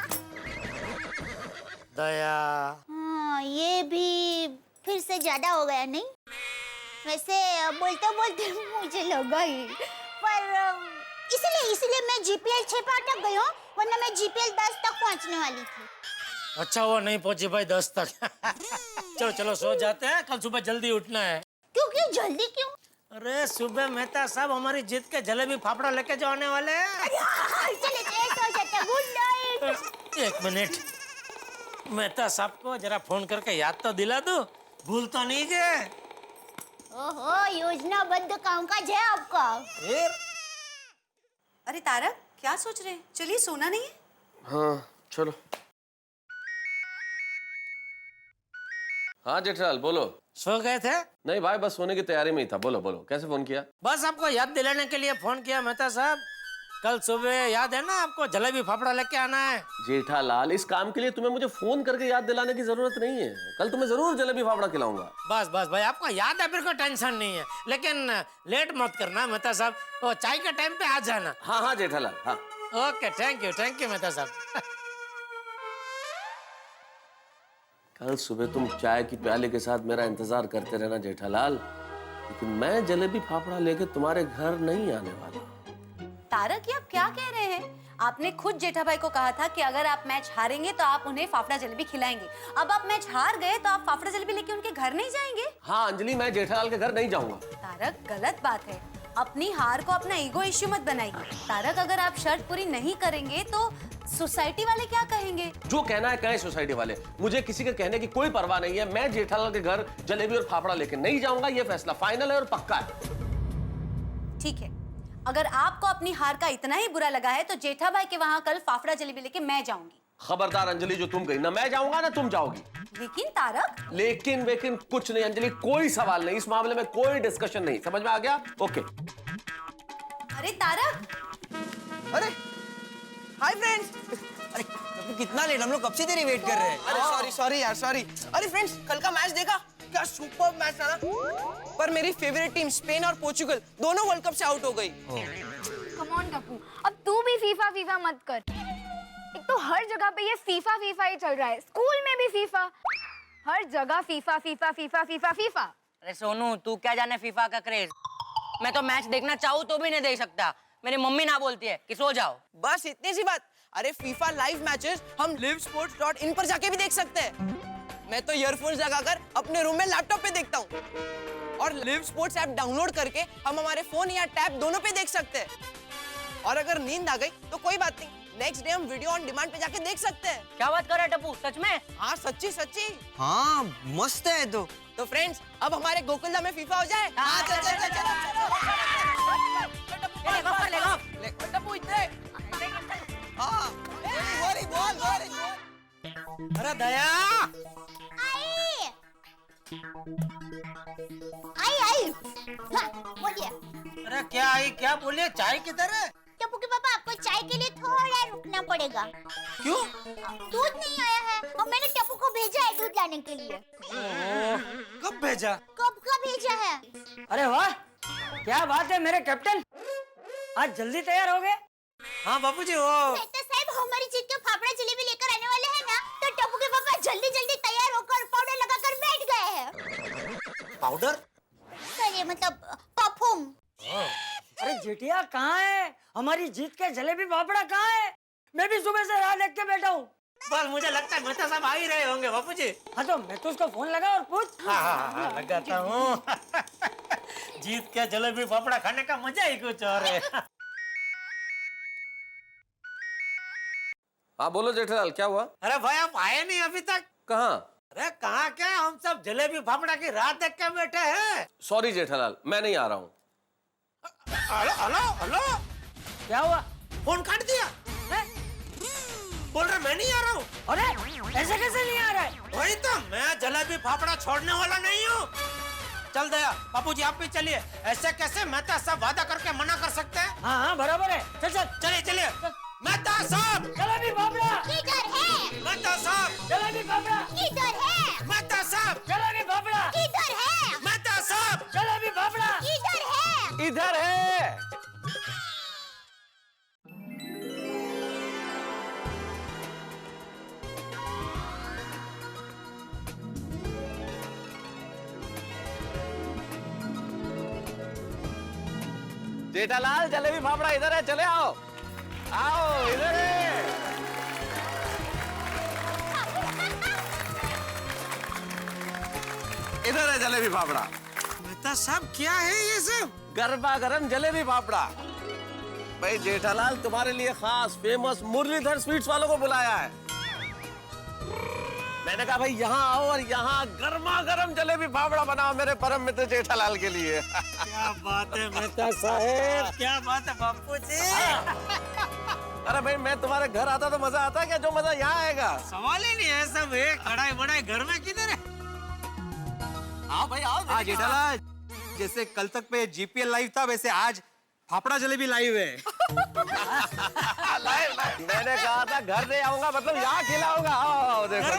दया, हाँ, ये भी फिर से ज्यादा हो गया, नहीं? वैसे बोलते बोलते मुझे लगा ही, पर इसलिए मैं जीपीएल 6 पे अटक गई हूँ, वरना मैं जीपीएल 10 तक पहुँचने वाली थी। अच्छा वो नहीं पहुंची भाई 10 तक। चलो चलो सो जाते हैं, कल सुबह जल्दी उठना है। क्यों जल्दी क्यों? अरे सुबह मेहता साहब हमारी जीत के जलेबी फाफड़ा लेके जो आने वाले हैं। चले सो जाते हैं, गुड नाइट। एक मिनट, मेहता साहब को जरा फोन करके याद तो दिला दो, भूल तो नहीं गए? ओहो, योजनाबद्ध कामकाज है आपका। फिर? अरे तारक, क्या सोच रहे हैं? चलिए, सोना नहीं है? हाँ चलो। हाँ जेठालाल बोलो। सो गए थे? नहीं भाई, बस सोने की तैयारी में ही था। बोलो बोलो, कैसे फोन किया? बस आपको याद दिलाने के लिए फोन किया मेहता साहब कल सुबह याद है ना आपको जलेबी फाफड़ा लेके आना है। जेठालाल, इस काम के लिए तुम्हें मुझे फोन करके याद दिलाने की जरूरत नहीं है। कल तुम्हें जरूर जलेबी फाफड़ा खिलाऊंगा। बस बस भाई, आपको याद है, फिर कोई टेंशन नहीं है। लेकिन लेट मत करना मेहता साहब, वो चाय के टाइम पे आ जाना। हाँ हाँ जेठालाल, हाँ। ओके, थैंक यू मेहता साहब। कल सुबह तुम चाय की प्याले के साथ मेरा इंतजार करते रहना जेठालाल, लेकिन मैं जलेबी फाफड़ा लेके तुम्हारे घर नहीं आने वाला। तारक, ये आप क्या कह रहे हैं? आपने खुद जेठा भाई को कहा था कि अगर आप मैच हारेंगे तो आप उन्हें फाफड़ा जलेबी खिलाएंगे। अब आप मैच हार गए तो आप फाफड़ा जलेबी लेके उनके घर नहीं जाएंगे? हाँ अंजलि, मैं जेठालाल के घर नहीं जाऊंगा। तारक, गलत बात है। अपनी हार को अपना ईगो इश्यू मत बनाइए। तारक, अगर आप शर्त पूरी नहीं करेंगे तो सोसाइटी वाले क्या कहेंगे? जो कहना है कहे सोसाइटी वाले, मुझे किसी के कहने की कोई परवाह नहीं है। मैं जेठालाल के घर जलेबी और फाफड़ा लेके नहीं जाऊंगा। ये फैसला फाइनल है और पक्का है। ठीक है, अगर आपको अपनी हार का इतना ही बुरा लगा है तो जेठा भाई के वहाँ कल फाफड़ा जलेबी लेके मैं जाऊंगी। खबरदार अंजलि, जो तुम गई ना मैं जाऊंगा ना तुम जाओगी। लेकिन तारक, लेकिन कुछ नहीं अंजलि, कोई सवाल नहीं, इस मामले में कोई डिस्कशन नहीं। समझ में आ गया? ओके। अरे तारक, अरे हाय फ्रेंड्स। अरे टप्पू, कितना लेट, हम लोग कब से तेरी वेट कर रहे हैं। अरे सॉरी यार, सॉरी। अरे फ्रेंड्स, कल का मैच देखा? क्या सुपर मैच था ना। पर मेरी फेवरेट टीम स्पेन और पोर्चुगल दोनों वर्ल्ड कप से आउट हो गई। कम ऑन टप्पू, अब तू भी फीफा मत कर। एक तो हर जगह पे ये फीफा ही चल रहा है। स्कूल में भी फीफा, हर जगह फीफा। अरे सोनू, तू क्या जाने फीफा का क्रेज। मैं तो मैच देखना चाहूँ तो भी नहीं देख सकता। मेरी मम्मी ना बोलती है कि सो जाओ। बस इतनी सी बात। अरे फीफा लाइव मैचेस हम livesports.in पर जाके भी देख सकते हैं। मैं तो ईयरफोन्स लगाकर अपने रूम में लैपटॉप पे देखता हूँ, और लिव स्पोर्ट्स ऐप डाउनलोड करके हम हमारे फोन या टैब दोनों पे देख सकते हैं। और अगर नींद आ गई तो कोई बात नहीं, नेक्स्ट डे हम वीडियो ऑन डिमांड पे जाके देख सकते हैं। क्या बात कर रहा है टप्पू, सच में? हाँ सच्ची। हाँ मस्त है। तो फ्रेंड्स, अब हमारे गोकुलधाम में फीफा हो जाए। हाँ चल। टप्पू इधर। हाँ गोरी बोल। अरे दया, आई हाँ, बोलिए। अरे क्या आई, क्या बोलिए? चाय किधर है? टप्पू के पापा, आपको चाय के लिए थोड़ा रुकना पड़ेगा। क्यों? दूध नहीं आया है और मैंने टप्पू को भेजा है दूध लाने के लिए। कब भेजा? कब का भेजा है? अरे वाह, क्या बात है मेरे कैप्टन, आज जल्दी तैयार हो गए। हाँ बापूजी, वो साहब हमारी जीत के फाफड़ा जलेबी लेकर आने वाले हैं ना, तो टप्पू के पापा जल्दी तैयार होकर पाउडर लगाकर बैठ गए हैं। पाउडर? सॉरी, मतलब परफ्यूम। अरे जेठिया कहाँ है? हमारी जीत के जलेबी फाफड़ा कहाँ है? मैं भी सुबह से राह देख के बैठा हूँ। बस मुझे लगता है मेहता साहब आ ही रहे होंगे बापूजी। हाँ तो मैं तो उसको फोन लगा और पूछ। हाँ, लगाता हूँ। जीत के जलेबी फाफड़ा खाने का मजा ही कुछ और है। हाँ बोलो जेठालाल, क्या हुआ? अरे भाई, आप आए नहीं अभी तक? कहाँ? अरे कहाँ क्या, हम सब जलेबी फाफड़ा की रात देख के बैठे हैं। सॉरी जेठालाल, मैं नहीं आ रहा हूँ। हेलो, क्या हुआ? फोन काट दिया है? बोल रहे मैं नहीं आ रहा हूँ। अरे ऐसे कैसे नहीं आ रहा है? वही तो, मैं जलेबी फाफड़ा छोड़ने वाला नहीं हूँ। चल दया, बापूजी आप भी चलिए। ऐसे कैसे मेहता साहब वादा करके मना कर सकते हैं? हाँ बराबर है। चलिए। मेहता साहब, जलेबी फाफड़ा किधर है? मेहता साहब, जलेबी फाफड़ा किधर है? मेहता साहब, जलेबी फाफड़ा किधर है? मेहता साहब, जलेबी फाफड़ा किधर है? इधर है। जेठालाल, जलेबी फाफड़ा इधर है, चले आओ इधर है। इधर है जलेबी फाफड़ा। मेहता साहब, क्या है ये सब? गरबा गरम जलेबी फाफड़ा। भाई जेठालाल, तुम्हारे लिए खास फेमस मुरलीधर स्वीट्स वालों को बुलाया है। मैंने कहा भाई यहाँ आओ और यहाँ गर्मा गर्म जलेबी फाफड़ा बनाओ मेरे परम मित्र जेठालाल के लिए। क्या बात है मेहता साहब, क्या बात है बापूजी। अरे भाई, मैं तुम्हारे घर आता तो मजा आता क्या जो मजा यहाँ आएगा? सवाल ही नहीं है। सब एक कढ़ाई बड़ाई घर में किधर है? आओ भाई आओ। हाँ जेठालाल, जैसे कल तक पे जीपीएल लाइव था वैसे आज फाफड़ा जलेबी लाइव है। मैंने कहा था घर नहीं आऊंगा, मतलब यहाँ खिलाऊंगा। आओ देखो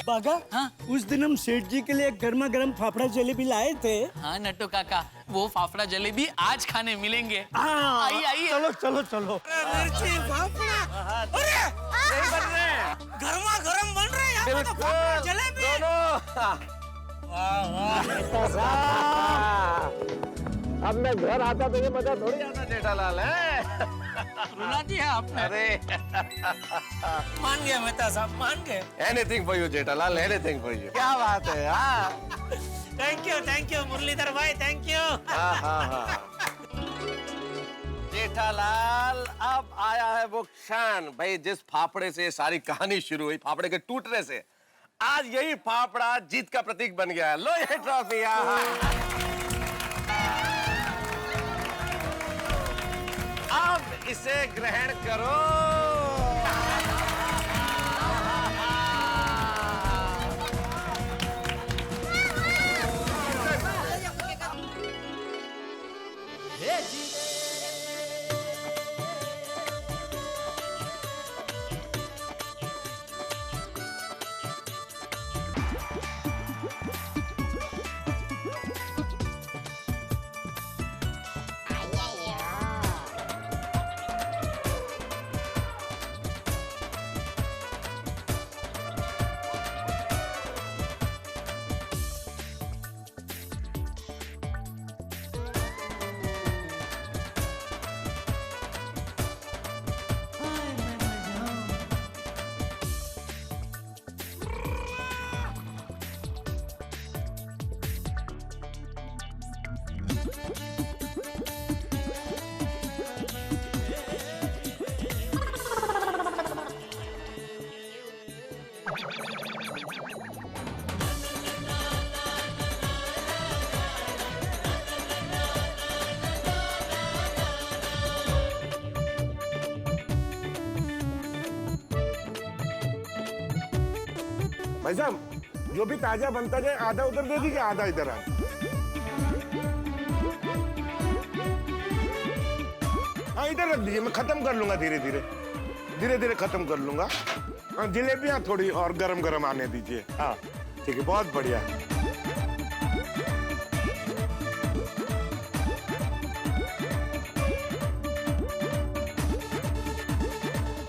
बागा, हाँ? उस दिन हम सेठ जी के लिए गर्मा गर्म फाफड़ा जलेबी लाए थे। हाँ नट्टू काका, वो फाफड़ा जलेबी आज खाने मिलेंगे। आइए आइए, चलो चलो चलो। मिर्ची फाफड़ा, अरे नहीं बन रहे, गर्मा गर्म बन रहे हैं यहाँ तो फाफड़ा जलेबी। अब मैं घर आता तो ये मजा थोड़ी आता जेठालाल है। रुला दिया आपने। अरे मान गया मेहता साहब, मान गए। Anything for you Jethalal, anything for you. क्या बात है। हाँ थैंक यू मुरलीधर भाई, थैंक यू। हाँ। जेठालाल, अब आया है वो क्षण भाई, जिस फाफड़े से सारी कहानी शुरू हुई, फाफड़े के टूटने से। आज यही फाफड़ा जीत का प्रतीक बन गया है। लो ये ट्रॉफी। अब इसे ग्रहण करो। भाई साहब, जो भी ताजा बनता जाए आधा उधर दे दीजिए, आधा इधर आ। हाँ इधर रख दीजिए, मैं खत्म कर लूंगा धीरे धीरे खत्म कर लूंगा। हाँ जलेबियां थोड़ी और गरम गरम आने दीजिए। हाँ ठीक है, बहुत बढ़िया।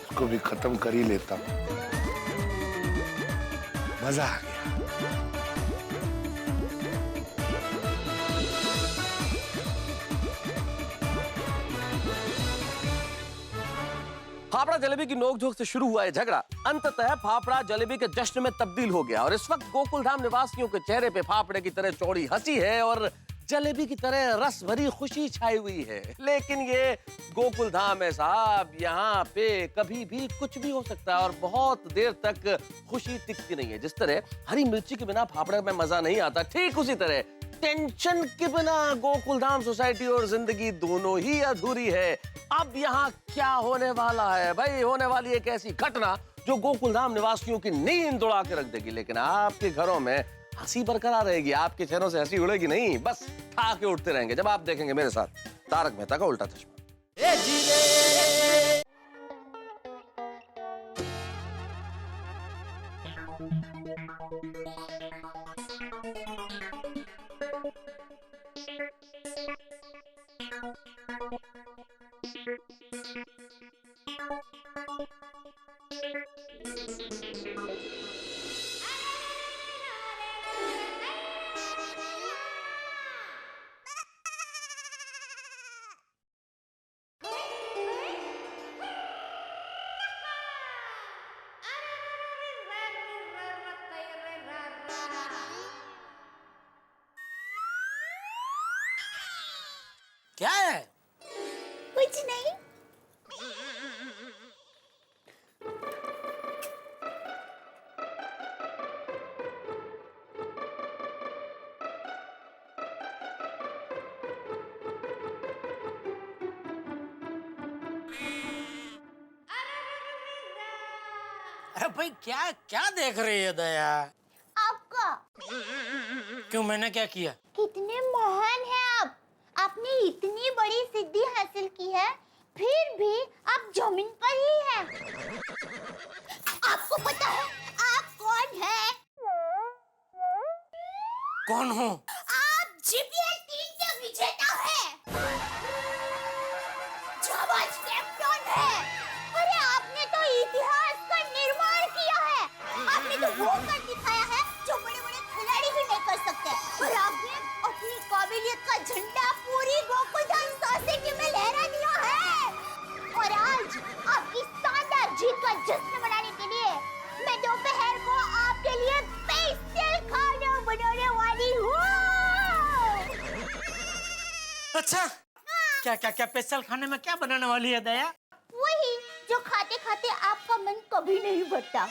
इसको भी खत्म कर ही लेता हूँ, मजा आ गया। फाफड़ा जलेबी की नोकझोंक से शुरू हुआ है झगड़ा अंततः फाफड़ा जलेबी के जश्न में तब्दील हो गया और इस वक्त गोकुलधाम निवासियों के चेहरे पे फाफड़े की तरह चौड़ी हंसी है और जलेबी की तरह रस भरी खुशी छाई हुई है। लेकिन ये गोकुलधाम है साहब, यहाँ पे कभी भी कुछ भी हो सकता है और बहुत देर तक खुशी टिकती नहीं है। जिस तरह हरी मिर्ची के बिना फाफड़े में मजा नहीं आता, ठीक उसी तरह टेंशन के बिना गोकुलधाम सोसाइटी और जिंदगी दोनों ही अधूरी है। अब यहाँ क्या होने वाला है भाई? होने वाली एक ऐसी घटना जो गोकुलधाम निवासियों की नींद उड़ा के रख देगी, लेकिन आपके घरों में हंसी बरकरार रहेगी। आपके चेहरों से हंसी उड़ेगी नहीं, बस ठा के उठते रहेंगे जब आप देखेंगे मेरे साथ तारक मेहता का उल्टा चश्मा। क्या है? कुछ नहीं। अरे भाई क्या क्या देख रही है दया? आपका क्यों, मैंने क्या किया? कितने महान हैं आप। आपने इतनी बड़ी सिद्धि हासिल की है, फिर भी आप जमीन पर ही हैं। आपको पता है आप कौन हैं? कौन हो? आप जीपीएल 3 के विजेता हैं। जाबाज कैप्टन हैं। अरे आपने तो इतिहास का निर्माण किया है। आपने तो वो कर दिखाया है जो बड़े-बड़े खिलाड़ी भी नहीं कर सकते। और आपने अपनी काबिलियत का झंडा पूरी गोकुलधाम सोसाइटी में लहरा दिया है। और आज आपकी शानदार जीत का जश्न मनाने के लिए मैं दोपहर को आपके लिए स्पेशल खाना बनाने वाली हूँ। अच्छा, क्या क्या क्या स्पेशल खाने में क्या बनाने वाली है दया? वही जो खाते खाते आपका मन कभी नहीं भरता।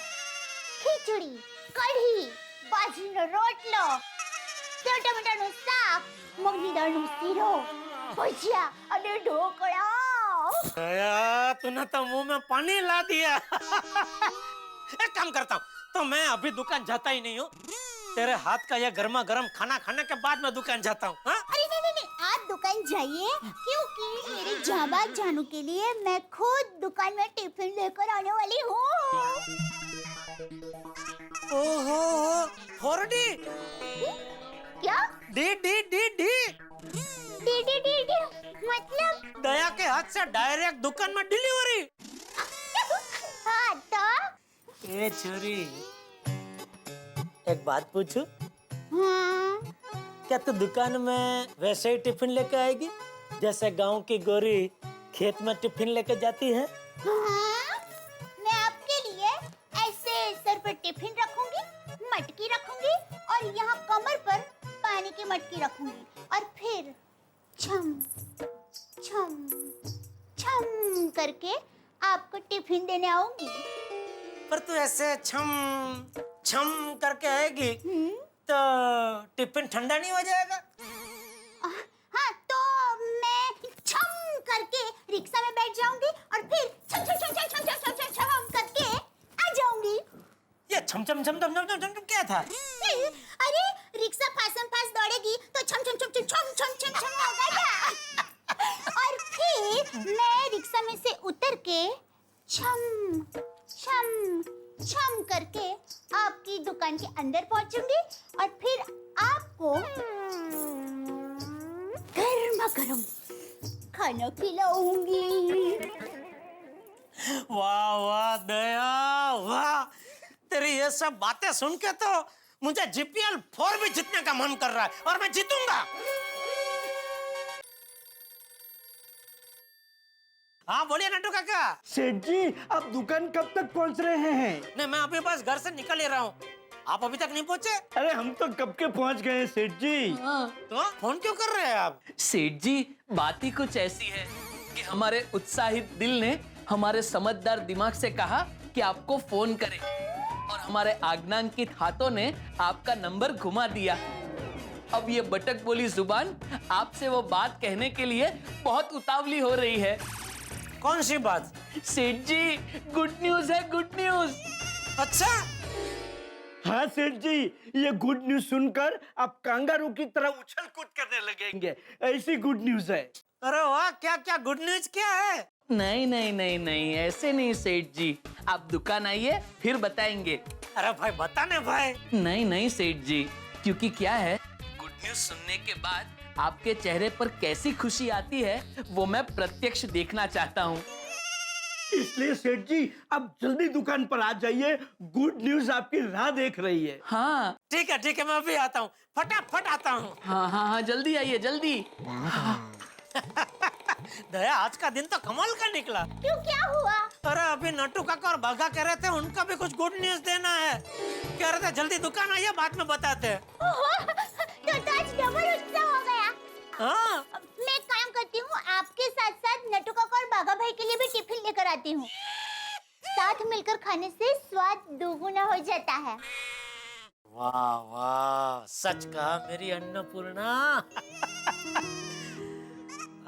खिचड़ी, कढ़ी, बाजरीનો રોટલો, સેવ ટમેટાનું શાક, મગની દાળનું શીરો, ભજીયા અને ઢોકળા। दया, तूने तो मुंह में पानी ला दिया। एक काम करता हूँ, तो मैं अभी दुकान जाता ही नहीं हूँ। तेरे हाथ का ये गर्मा गर्म खाना खाने के बाद मैं दुकान जाता हूँ। अरे नहीं नहीं नहीं, आप दुकान जाइए, क्योंकि मेरे जाबाज जानू के लिए मैं खुद दुकान में टिफिन लेकर आने वाली हूँ। ओहो, 4D? क्या? D D D D D D D D मतलब? दया के हाथ से डायरेक्ट दुकान में डिलीवरी। हाँ तो? ए छोरी, एक बात पूछूं? हाँ। क्या तू दुकान में वैसे ही टिफिन लेके आएगी जैसे गांव की गोरी खेत में टिफिन लेके जाती है? हाँ, मैं आपके लिए ऐसे सर पर टिफिन रखूंगी, मटकी रखूंगी और यहाँ कमर पर पानी की मटकी रखूंगी और फिर छम छम छम करके आपको टिफिन देने आऊंगी। पर तू ऐसे छम छम करके आएगी तो टिफिन ठंडा नहीं हो जाएगा? हाँ, तो मैं छम करके रिक्शा में बैठ जाऊंगी और फिर छम छम छम छम छम छम छम छम छम करके आ जाऊंगी। ये छम छम छम छम छम छम छम क्या था? अरे रिक्शा फासम फास दौड़ेगी तो छम छम छम छम छम छम छम छम होगा क्या? और फिर मैं रिक्शा में से उतर के छम छम छम करके आपकी दुकान के अंदर पहुंचूंगी और फिर आपको गर्मा गर्म खाना खिलाऊंगी। वाह वाह दया वाह, तेरी ये सब बातें सुन के तो मुझे जीपीएल 4 भी जीतने का मन कर रहा है और मैं जीतूंगा। हाँ बोलिए नट्टू काका। सेठ जी, आप दुकान कब तक पहुंच रहे हैं? नहीं, मैं अभी बस घर से निकल ही रहा हूँ। आप अभी तक नहीं पहुंचे? अरे हम तो कब के पहुंच गए हैं सेठ जी। तो फोन क्यों कर रहे हैं आप? सेठ जी, बात ही कुछ ऐसी है कि हमारे उत्साहित दिल ने हमारे समझदार दिमाग से कहा कि आपको फोन करें और हमारे आज्ञांकित हाथों ने आपका नंबर घुमा दिया। अब ये बटक बोली जुबान आपसे वो बात कहने के लिए बहुत उतावली हो रही है। कौन सी बात? सेठ जी, गुड न्यूज है, गुड न्यूज। अच्छा? हाँ सेठ जी, ये गुड न्यूज सुनकर आप कांगारू की तरह उछल कूद करने लगेंगे, ऐसी गुड न्यूज है। अरे वाह, क्या क्या गुड न्यूज क्या है? नहीं नहीं नहीं नहीं, ऐसे नहीं सेठ जी, आप दुकान आइए फिर बताएंगे। अरे भाई बताने भाई। नहीं नहीं सेठ जी, क्योंकि क्या है, गुड न्यूज सुनने के बाद आपके चेहरे पर कैसी खुशी आती है वो मैं प्रत्यक्ष देखना चाहता हूँ। इसलिए सेठ जी आप जल्दी दुकान पर आ जाइए, गुड न्यूज आपकी राह देख रही है। हाँ ठीक है, मैं अभी आता हूँ, फटाफट आता हूँ। हाँ हाँ हाँ, जल्दी आइए जल्दी। दया, आज का दिन तो कमाल का निकला। क्यों, क्या हुआ? अरे अभी नट्टू काका और बाघा कह रहे थे उनका भी कुछ गुड न्यूज देना है। कह रहे थे जल्दी दुकान आइए, बाद में बताते हैं। तो आज डबल उत्साह हो गया। हाँ, मैं काम करती हूँ, आपके साथ साथ नट्टू काका और बाघा भाई के लिए भी टिफिन लेकर आती हूँ। साथ मिलकर खाने से स्वाद दोगुना हो जाता है। वाह वाह, सच कहा मेरी अन्नपूर्णा।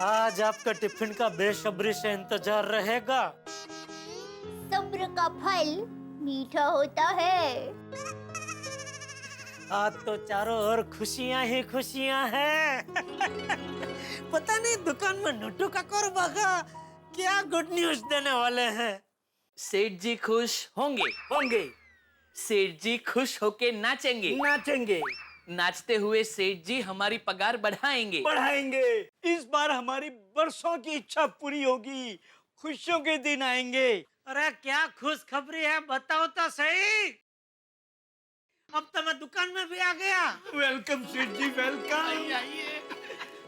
आज आपका टिफिन का बेसब्री से इंतजार रहेगा। सब्र का फल मीठा होता है। आज तो चारों ओर खुशियां ही खुशियां हैं। पता नहीं दुकान में नट्टू काका और बागा क्या गुड न्यूज देने वाले हैं। सेठ जी खुश होंगे। होंगे। सेठ जी खुश होके नाचेंगे। नाचेंगे। नाचते हुए सेठ जी हमारी पगार बढ़ाएंगे। बढ़ाएंगे। इस बार हमारी बरसों की इच्छा पूरी होगी, खुशियों के दिन आएंगे। अरे क्या खुशखबरी है बताओ तो सही। अब तो मैं दुकान में भी आ गया। वेलकम सेठ जी, वेलकम। आइए।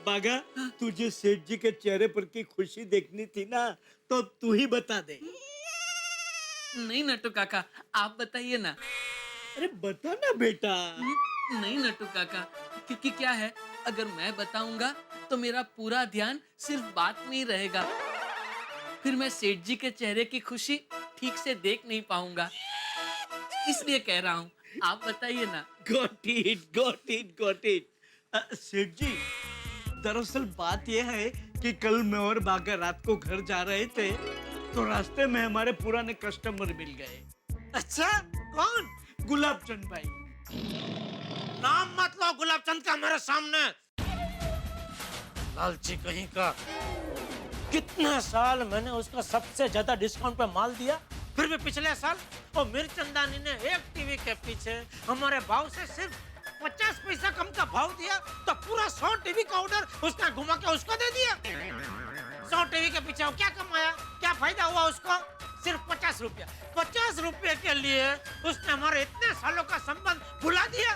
बागा, तुझे सेठ जी के चेहरे पर की खुशी देखनी थी ना, तो तू ही बता दे। नहीं नट्टू काका, आप बताइए ना। अरे बता ना बेटा। नहीं नट्टू काका, क्योंकि क्या है, अगर मैं बताऊंगा तो मेरा पूरा ध्यान सिर्फ बात में ही रहेगा, फिर मैं सेठ जी के चेहरे की खुशी ठीक से देख नहीं पाऊंगा, इसलिए कह रहा हूँ, आप बताइए ना। Got it, got it, got it. सेठ जी, दरअसल बात यह है कि कल मैं और बागा रात को घर जा रहे थे, तो रास्ते में हमारे पुराने कस्टमर मिल गए। अच्छा, कौन? गुलाब चंद भाई। नाम मत लो गुलाब चंद का मेरे सामने। लालची कहीं का। कितने साल मैंने उसका सबसे ज्यादा डिस्काउंट पे माल दिया, फिर भी पिछले साल वो मिर्चंदानी ने एक टीवी के पीछे हमारे भाव से सिर्फ 50 पैसा कम का भाव दिया, तो पूरा 100 टीवी का ऑर्डर उसने घुमा के उसको दे दिया। 100 टीवी के पीछे वो क्या कमाया, क्या फायदा हुआ उसको? सिर्फ 50 रुपया। 50 रुपये के लिए उसने हमारे इतने सालों का संबंध भुला दिया।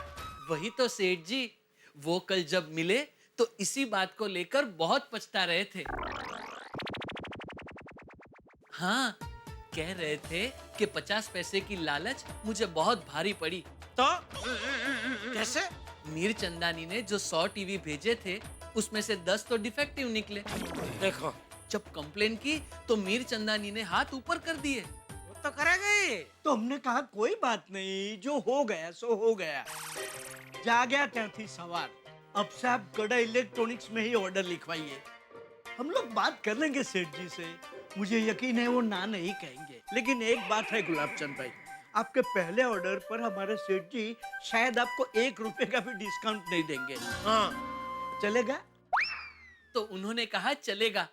वही तो सेठ जी, वो कल जब मिले तो इसी बात को लेकर बहुत पछता रहे थे। हाँ, कह रहे थे कि 50 पैसे की लालच मुझे बहुत भारी पड़ी। तो कैसे? मीर चंदानी ने जो 100 टीवी भेजे थे, उसमें से 10 तो डिफेक्टिव निकले। देखो, जब कंप्लेन की तो मीर चंदानी ने हाथ ऊपर कर दिए। वो तो करेगा ही। तो हमने कहा कोई बात नहीं, जो हो गया सो हो गया। जा गया क्या थी सवार। अब से आप गड़ा इलेक्ट्रॉनिक्स में ही ऑर्डर लिखवाइए। हम लोग बात कर लेंगे सेठ जी से, मुझे यकीन है वो ना नहीं कहेंगे। लेकिन एक बात है गुलाब चंद भाई, आपके पहले ऑर्डर पर हमारे सेठ जी शायद आपको 1 रुपए का भी डिस्काउंट नहीं देंगे। हाँ, चलेगा? तो उन्होंने कहा चलेगा,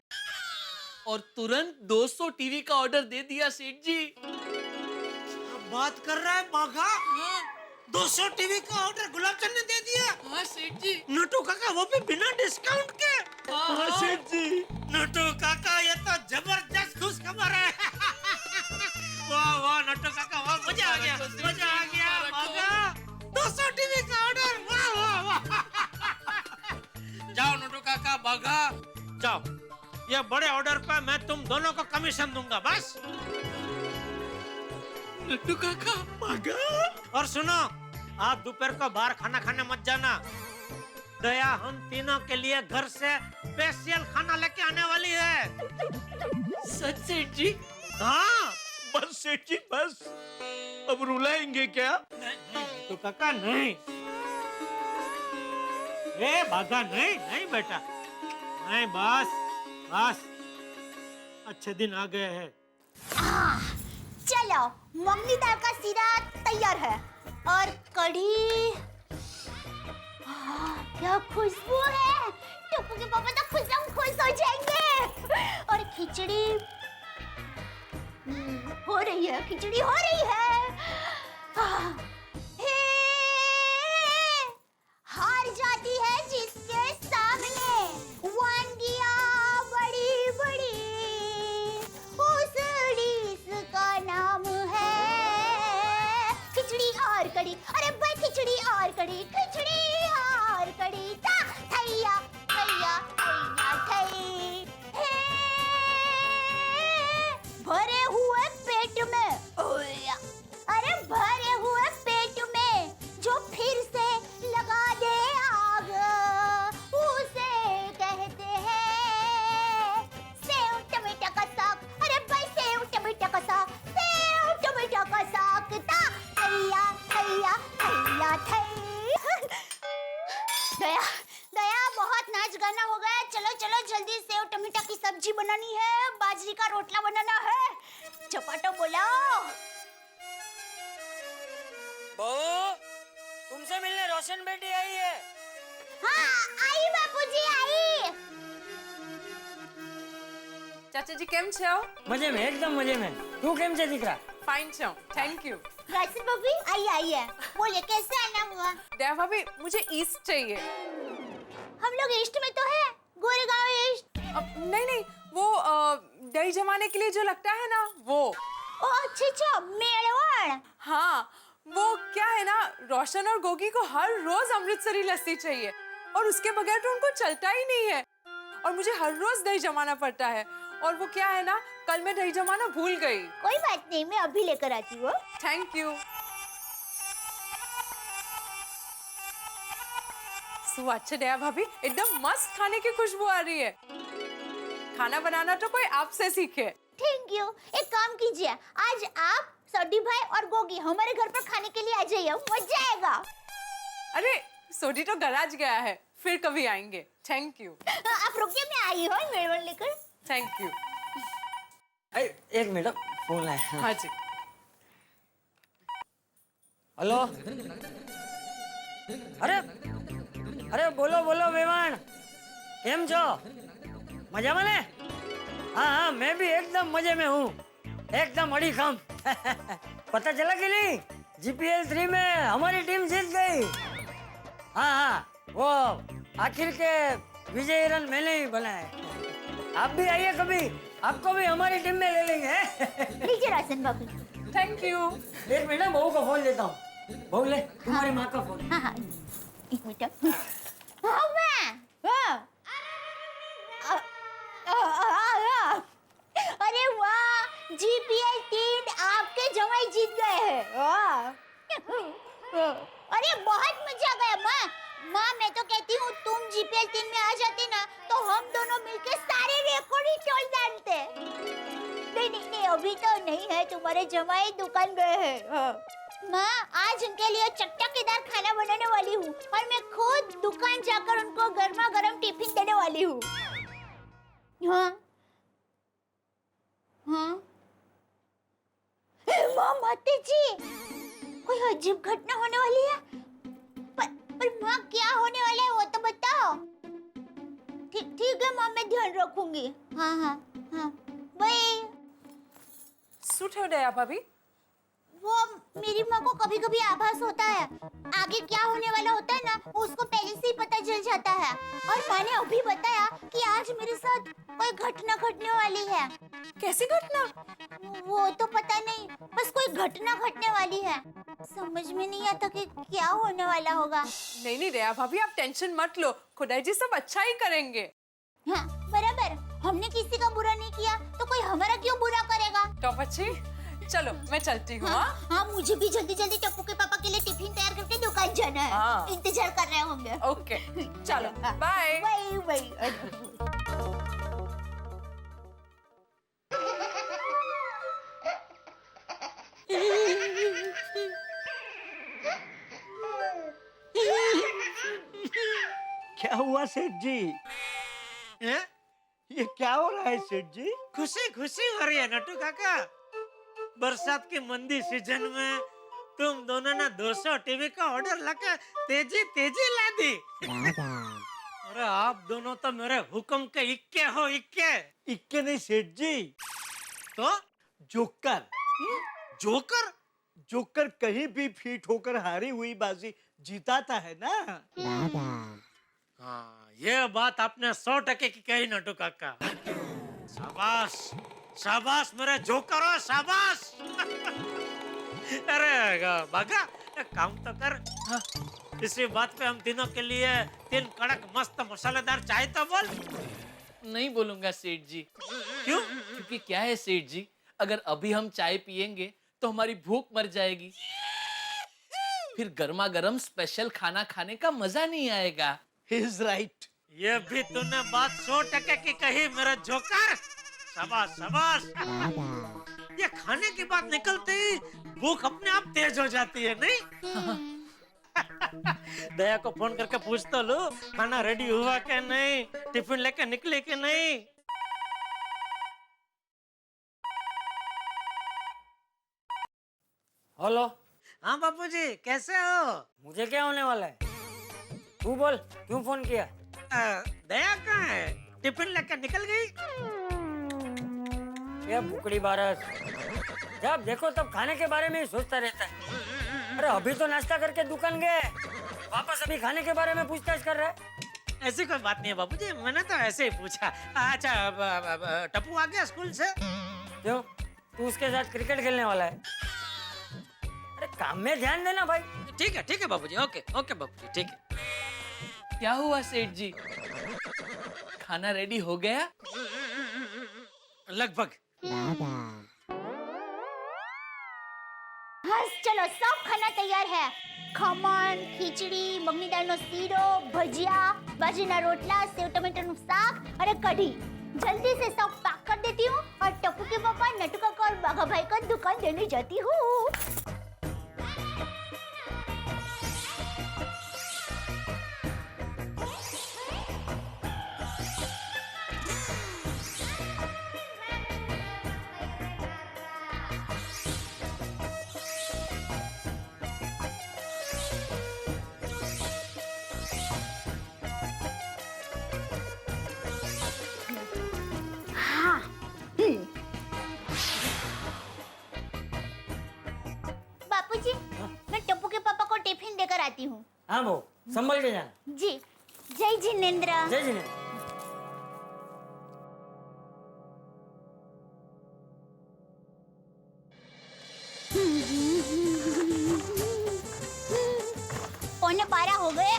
और तुरंत 200 टीवी का ऑर्डर दे दिया सेठ जी। अब बात कर रहा है बाघा? 200 टीवी का ऑर्डर गुलाबचंद ने दे दिया। हाँ सेठ जी। नटू काका वो भी बिना डिस्काउंट के। हाँ सेठ जी। नटू काका ये तो जबरदस्त खुश खबर है। वाह वाह नटू काका, वाह मजा आ गया, मजा आ गया। बाघा 200 टीवी का ऑर्डर, वाह वाह वाह। जाओ नटू काका, बाघा जाओ, ये बड़े ऑर्डर पे मैं तुम दोनों को कमीशन दूंगा बस। नट्टू काका, बाघा। और सुनो, आप दोपहर को बाहर खाना खाने मत जाना। दया हम तीनों के लिए घर से स्पेशल खाना लेके आने वाली है। सच सेठ जी? हाँ, बस सेठ जी बस। अब रुलाएंगे क्या? नहीं, तो काका नहीं। ए बाघा नहीं, नहीं बेटा, नहीं बस, बस। अच्छे दिन आ गए हैं। चलो, मम्मी दाल का सीरा तैयार है और कढ़ी। क्या खुशबू है! टप्पू के पापा तो खुश हो जाएंगे। और खिचड़ी हो रही है, खिचड़ी हो रही है। हार जाती है जिसके सामने वांगियां बड़ी बड़ी, उस डिश का नाम है खिचड़ी और कढ़ी। अरे भाई खिचड़ी और कढ़ी, खिचड़ी और कढ़ी। थैया थैया थैया थै। भरे हुए पेट में, अरे भरे हुए पेट में जो फिर से लगा दे आग, उसे कहते हैं सेव टमाटर का साग। अरे भाई सेव टमाटर का साग, सेव टमाटर का साग। थैया थैया थैया थै। दया दया, बहुत नाच गाना हो गया, चलो चलो जल्दी सेव टमाटर की सब्जी बनानी है, बाजरी का रोटला बनाना है। चपाटो बोलाओ। बहू, तुमसे मिलने रोशन बेटी आई है। हाँ आई बापूजी आई। ચાચાજી કેમ છો? मजे में, एकदम मजे में। तू केम से दिख रहा? ફાઇન છો, थैंक यू। राशन भाभी आइए आइए, बोलिए कैसे आना हुआ? दया भाभी मुझे ईस्ट चाहिए। हम लोग ईस्ट में तो है, गोरेगांव ईस्ट। नहीं नहीं, वो दही जमाने के लिए जो लगता है ना वो। ओ अच्छा, मेड़वाड़। हाँ, वो क्या है ना, रोशन और गोगी को हर रोज अमृतसरी लस्सी चाहिए और उसके बगैर तो उनको चलता ही नहीं है और मुझे हर रोज दही जमाना पड़ता है। और वो क्या है ना, कल मैं दही जमाना भूल गई। कोई बात नहीं, मैं अभी लेकर आती हूँ। Thank you. अच्छा दया भाभी, एकदम मस्त खाने की खुशबू आ रही है। खाना बनाना तो कोई आपसे सीखे। Thank you. एक काम कीजिए, आज आप, सोडी भाई और गोगी हमारे घर पर खाने के लिए आ जाइए, मजा आएगा। अरे सोडी तो गराज गया है, फिर कभी आएंगे। Thank you. आप रुकिए, मैं आई हूँ मेड़वाड़ लेकर। Thank you. एक मिनट, फोन है। हाँ जी। हेलो। अरे अरे बोलो बोलो मेहमान, केम छो? मजा में? हाँ हाँ, मैं भी एकदम मजे में हूँ, एकदम अड़ी खम। पता चला कि नहीं, जीपीएल 3 में हमारी टीम जीत गई। हाँ हाँ, वो आखिर के विजयी रन मैंने ही बनाए। आप भी आइए कभी, आपको भी हमारी टीम में ले लेंगे। लीजिए राशन बाबू। Thank you. एक मिनट, बहू को फोन देता हूँ। बहू ले, तुम्हारी माँ का फोन। हाँ हाँ, एक मिनट। हाँ मैं, हाँ। अरे वाह, जीपीएल 3 आपके जमाई जीत गए हैं। वाह। अरे बहुत मजा आ गया माँ। माँ मैं तो कहती हूँ तुम जीपीएल 3 में आ जाती ना तो हम दोनों मिलके सारे रिकॉर्ड ही तोड़ डालते। नहीं नहीं नहीं, अभी तो नहीं है, तुम्हारे जमाई दुकान गए हैं। हाँ। माँ आज उनके लिए चटकेदार खाना बनाने वाली हूँ और मैं खुद दुकान जाकर उनको गर्मा गर्म टिफिन देने वाली हूँ। हाँ हाँ। माँ माते जी, कोई अजीब घटना होने वाली है। पर माँ क्या होने वाला है वो तो बताओ। ठीक है माँ, मैं ध्यान रखूंगी। हाँ हाँ हाँ, बाय। सूट है दया भाभी? वो मेरी माँ को कभी कभी आभास होता है, आगे क्या होने वाला होता है ना, उसको पहले से ही पता चल जाता है। और माँ ने अभी बताया कि आज मेरे साथ कोई घटना घटने वाली है। कैसी घटना? वो तो पता नहीं, बस कोई घटना घटने वाली है। समझ में नहीं आता कि क्या होने वाला होगा। नहीं नहीं दया भाभी, आप टेंशन मत लो, खुदाई जी सब अच्छा ही करेंगे। हाँ बराबर, हमने किसी का बुरा नहीं किया तो कोई हमारा क्यों बुरा करेगा। तो बच्ची चलो मैं चलती हूँ। हाँ, हाँ मुझे भी जल्दी जल्दी टप्पू के पापा के लिए टिफिन तैयार करके दुकान जाना है। हाँ। इंतजार कर रहे होंगे। ओके चलो, बाय बाय बाय। क्या हुआ सेठ जी? हैं? ये क्या हो रहा है सेठ जी? खुशी खुशी हो रही है नटू काका। बरसात के मंदी सीजन में तुम दोनों ने 200 टीवी का ऑर्डर लगा तेजी तेजी ला दी। अरे आप दोनों तो मेरे हुक्म के इक्के हो, इक्के। इक्के नहीं सेठ जी, तो जोकर। जोकर? जोकर कहीं भी फिट होकर हारी हुई बाजी जीताता है ना। हाँ, ये बात आपने 100% की कही नटू काका। शाबाश शाबाश मेरे जोकर हो, शाबाश। अरे बागा, एक काम तो कर। हाँ, इसी बात पे हम तीनों के लिए 3 कड़क मस्त मसालेदार चाय तो बोल। नहीं बोलूंगा सेठ जी। क्यों? क्योंकि क्या है सेठ जी, अगर अभी हम चाय पियेंगे तो हमारी भूख मर जाएगी, फिर गर्मा गर्म स्पेशल खाना खाने का मजा नहीं आएगा। He's right. ये भी तूने बात 100% की कही मेरा जोकर। शाबाश शाबाश। ये खाने की बात निकलते ही भूख अपने आप तेज हो जाती है, नहीं? दया को फोन करके पूछ तो लो, खाना रेडी हुआ क्या नहीं, टिफिन लेके निकले कि नहीं। हेलो। हाँ बापूजी, कैसे हो? मुझे क्या होने वाला है, तू बोल, क्यों फोन किया? दया कहाँ है? टिफिन लेकर निकल गई? ये बुकड़ी बारस, जब देखो तब खाने के बारे में ही सोचता रहता है। अरे अभी तो नाश्ता करके दुकान गए, वापस अभी खाने के बारे में पूछताछ कर रहा है। ऐसी कोई बात नहीं है बाबूजी, मैंने तो ऐसे ही पूछा। अच्छा टप्पू आ गया स्कूल से? क्यों, तू उसके साथ क्रिकेट खेलने वाला है? अरे काम में ध्यान देना भाई। ठीक है बाबूजी, ओके बाबूजी, ठीक है। क्या हुआ सेठ जी, खाना रेडी हो गया? लगभग। हाँ चलो, सब खाना तैयार है। खमण, खिचड़ी, मगनी दाल नो सीरो, भजिया, बाजरीना रोटला, सेव टमाटर नु साग और कढ़ी। जल्दी से सब पैक कर देती हूँ और टप्पू के पापा, नटू काका और बाघा भाई को दुकान देने जाती हूँ। बापूजी, मैं टप्पू के पापा को टिफिन देकर आती हूँ। हाँ वो संभल के जाना। जी, जय जिनेंद्र। जय जिनेंद्र। पौने 12 हो गए।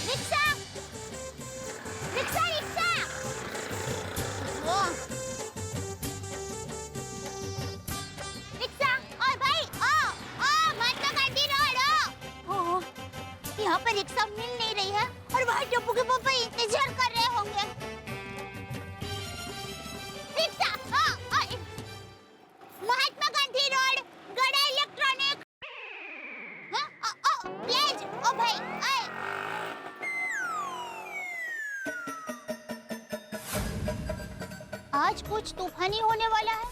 Rickshaw, rickshaw, rickshaw. वो रिक्शा, ओए भाई, महात्मा गांधी रोड। ओ, यहाँ पर रिक्शा मिल नहीं रही है और वहाँ टप्पू के पापा इंतजार कर रहे होंगे। रिक्शा, महात्मा गांधी रोड, गड़ा इलेक्ट्रॉनिक। प्लीज, ओ भाई, आज कुछ तूफानी होने वाला है।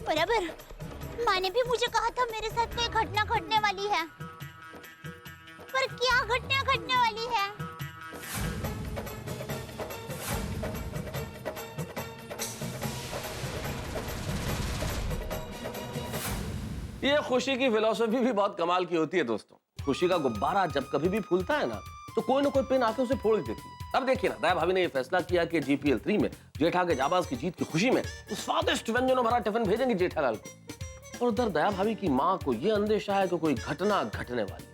बराबर, माँ ने भी मुझे कहा था मेरे साथ कोई घटना घटने वाली है, पर क्या घटना घटने वाली है? ये खुशी की फिलॉसफी भी बहुत कमाल की होती है दोस्तों। खुशी का गुब्बारा जब कभी भी फूलता है ना, तो कोई ना कोई पेन आके उसे फोड़ देती है। अब देखिए ना, दया भाभी ने ये फैसला किया कि जीपीएल 3 में जेठा के जाबाज की जीत की खुशी में स्वादिष्ट व्यंजनों भरा टिफिन भेजेंगे जेठालाल को। और उधर दया भाभी की माँ को ये अंदेशा है कि कोई घटना घटने वाली।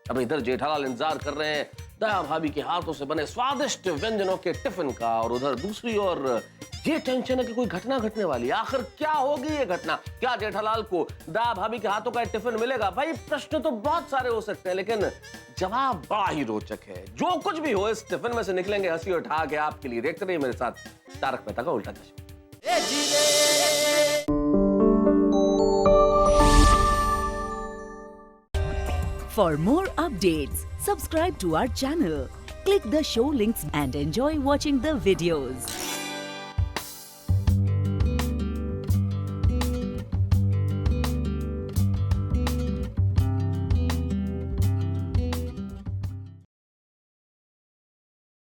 अब इधर जेठालाल इंतजार कर रहे हैं दया भाभी के हाथों से बने स्वादिष्ट व्यंजनों के टिफिन का, और उधर दूसरी ओर ये टेंशन है कि कोई घटना घटने वाली है। आखिर क्या होगी ये घटना? क्या जेठालाल को दया भाभी के हाथों का टिफिन मिलेगा? भाई प्रश्न तो बहुत सारे हो सकते हैं, लेकिन जवाब बड़ा ही रोचक है। जो कुछ भी हो, इस टिफिन में से निकलेंगे हंसी और ठहाके आपके लिए। देखते रहिए मेरे साथ तारक मेहता का उल्टा चश्मा। For more updates, subscribe to our channel, click the show links and enjoy watching the videos.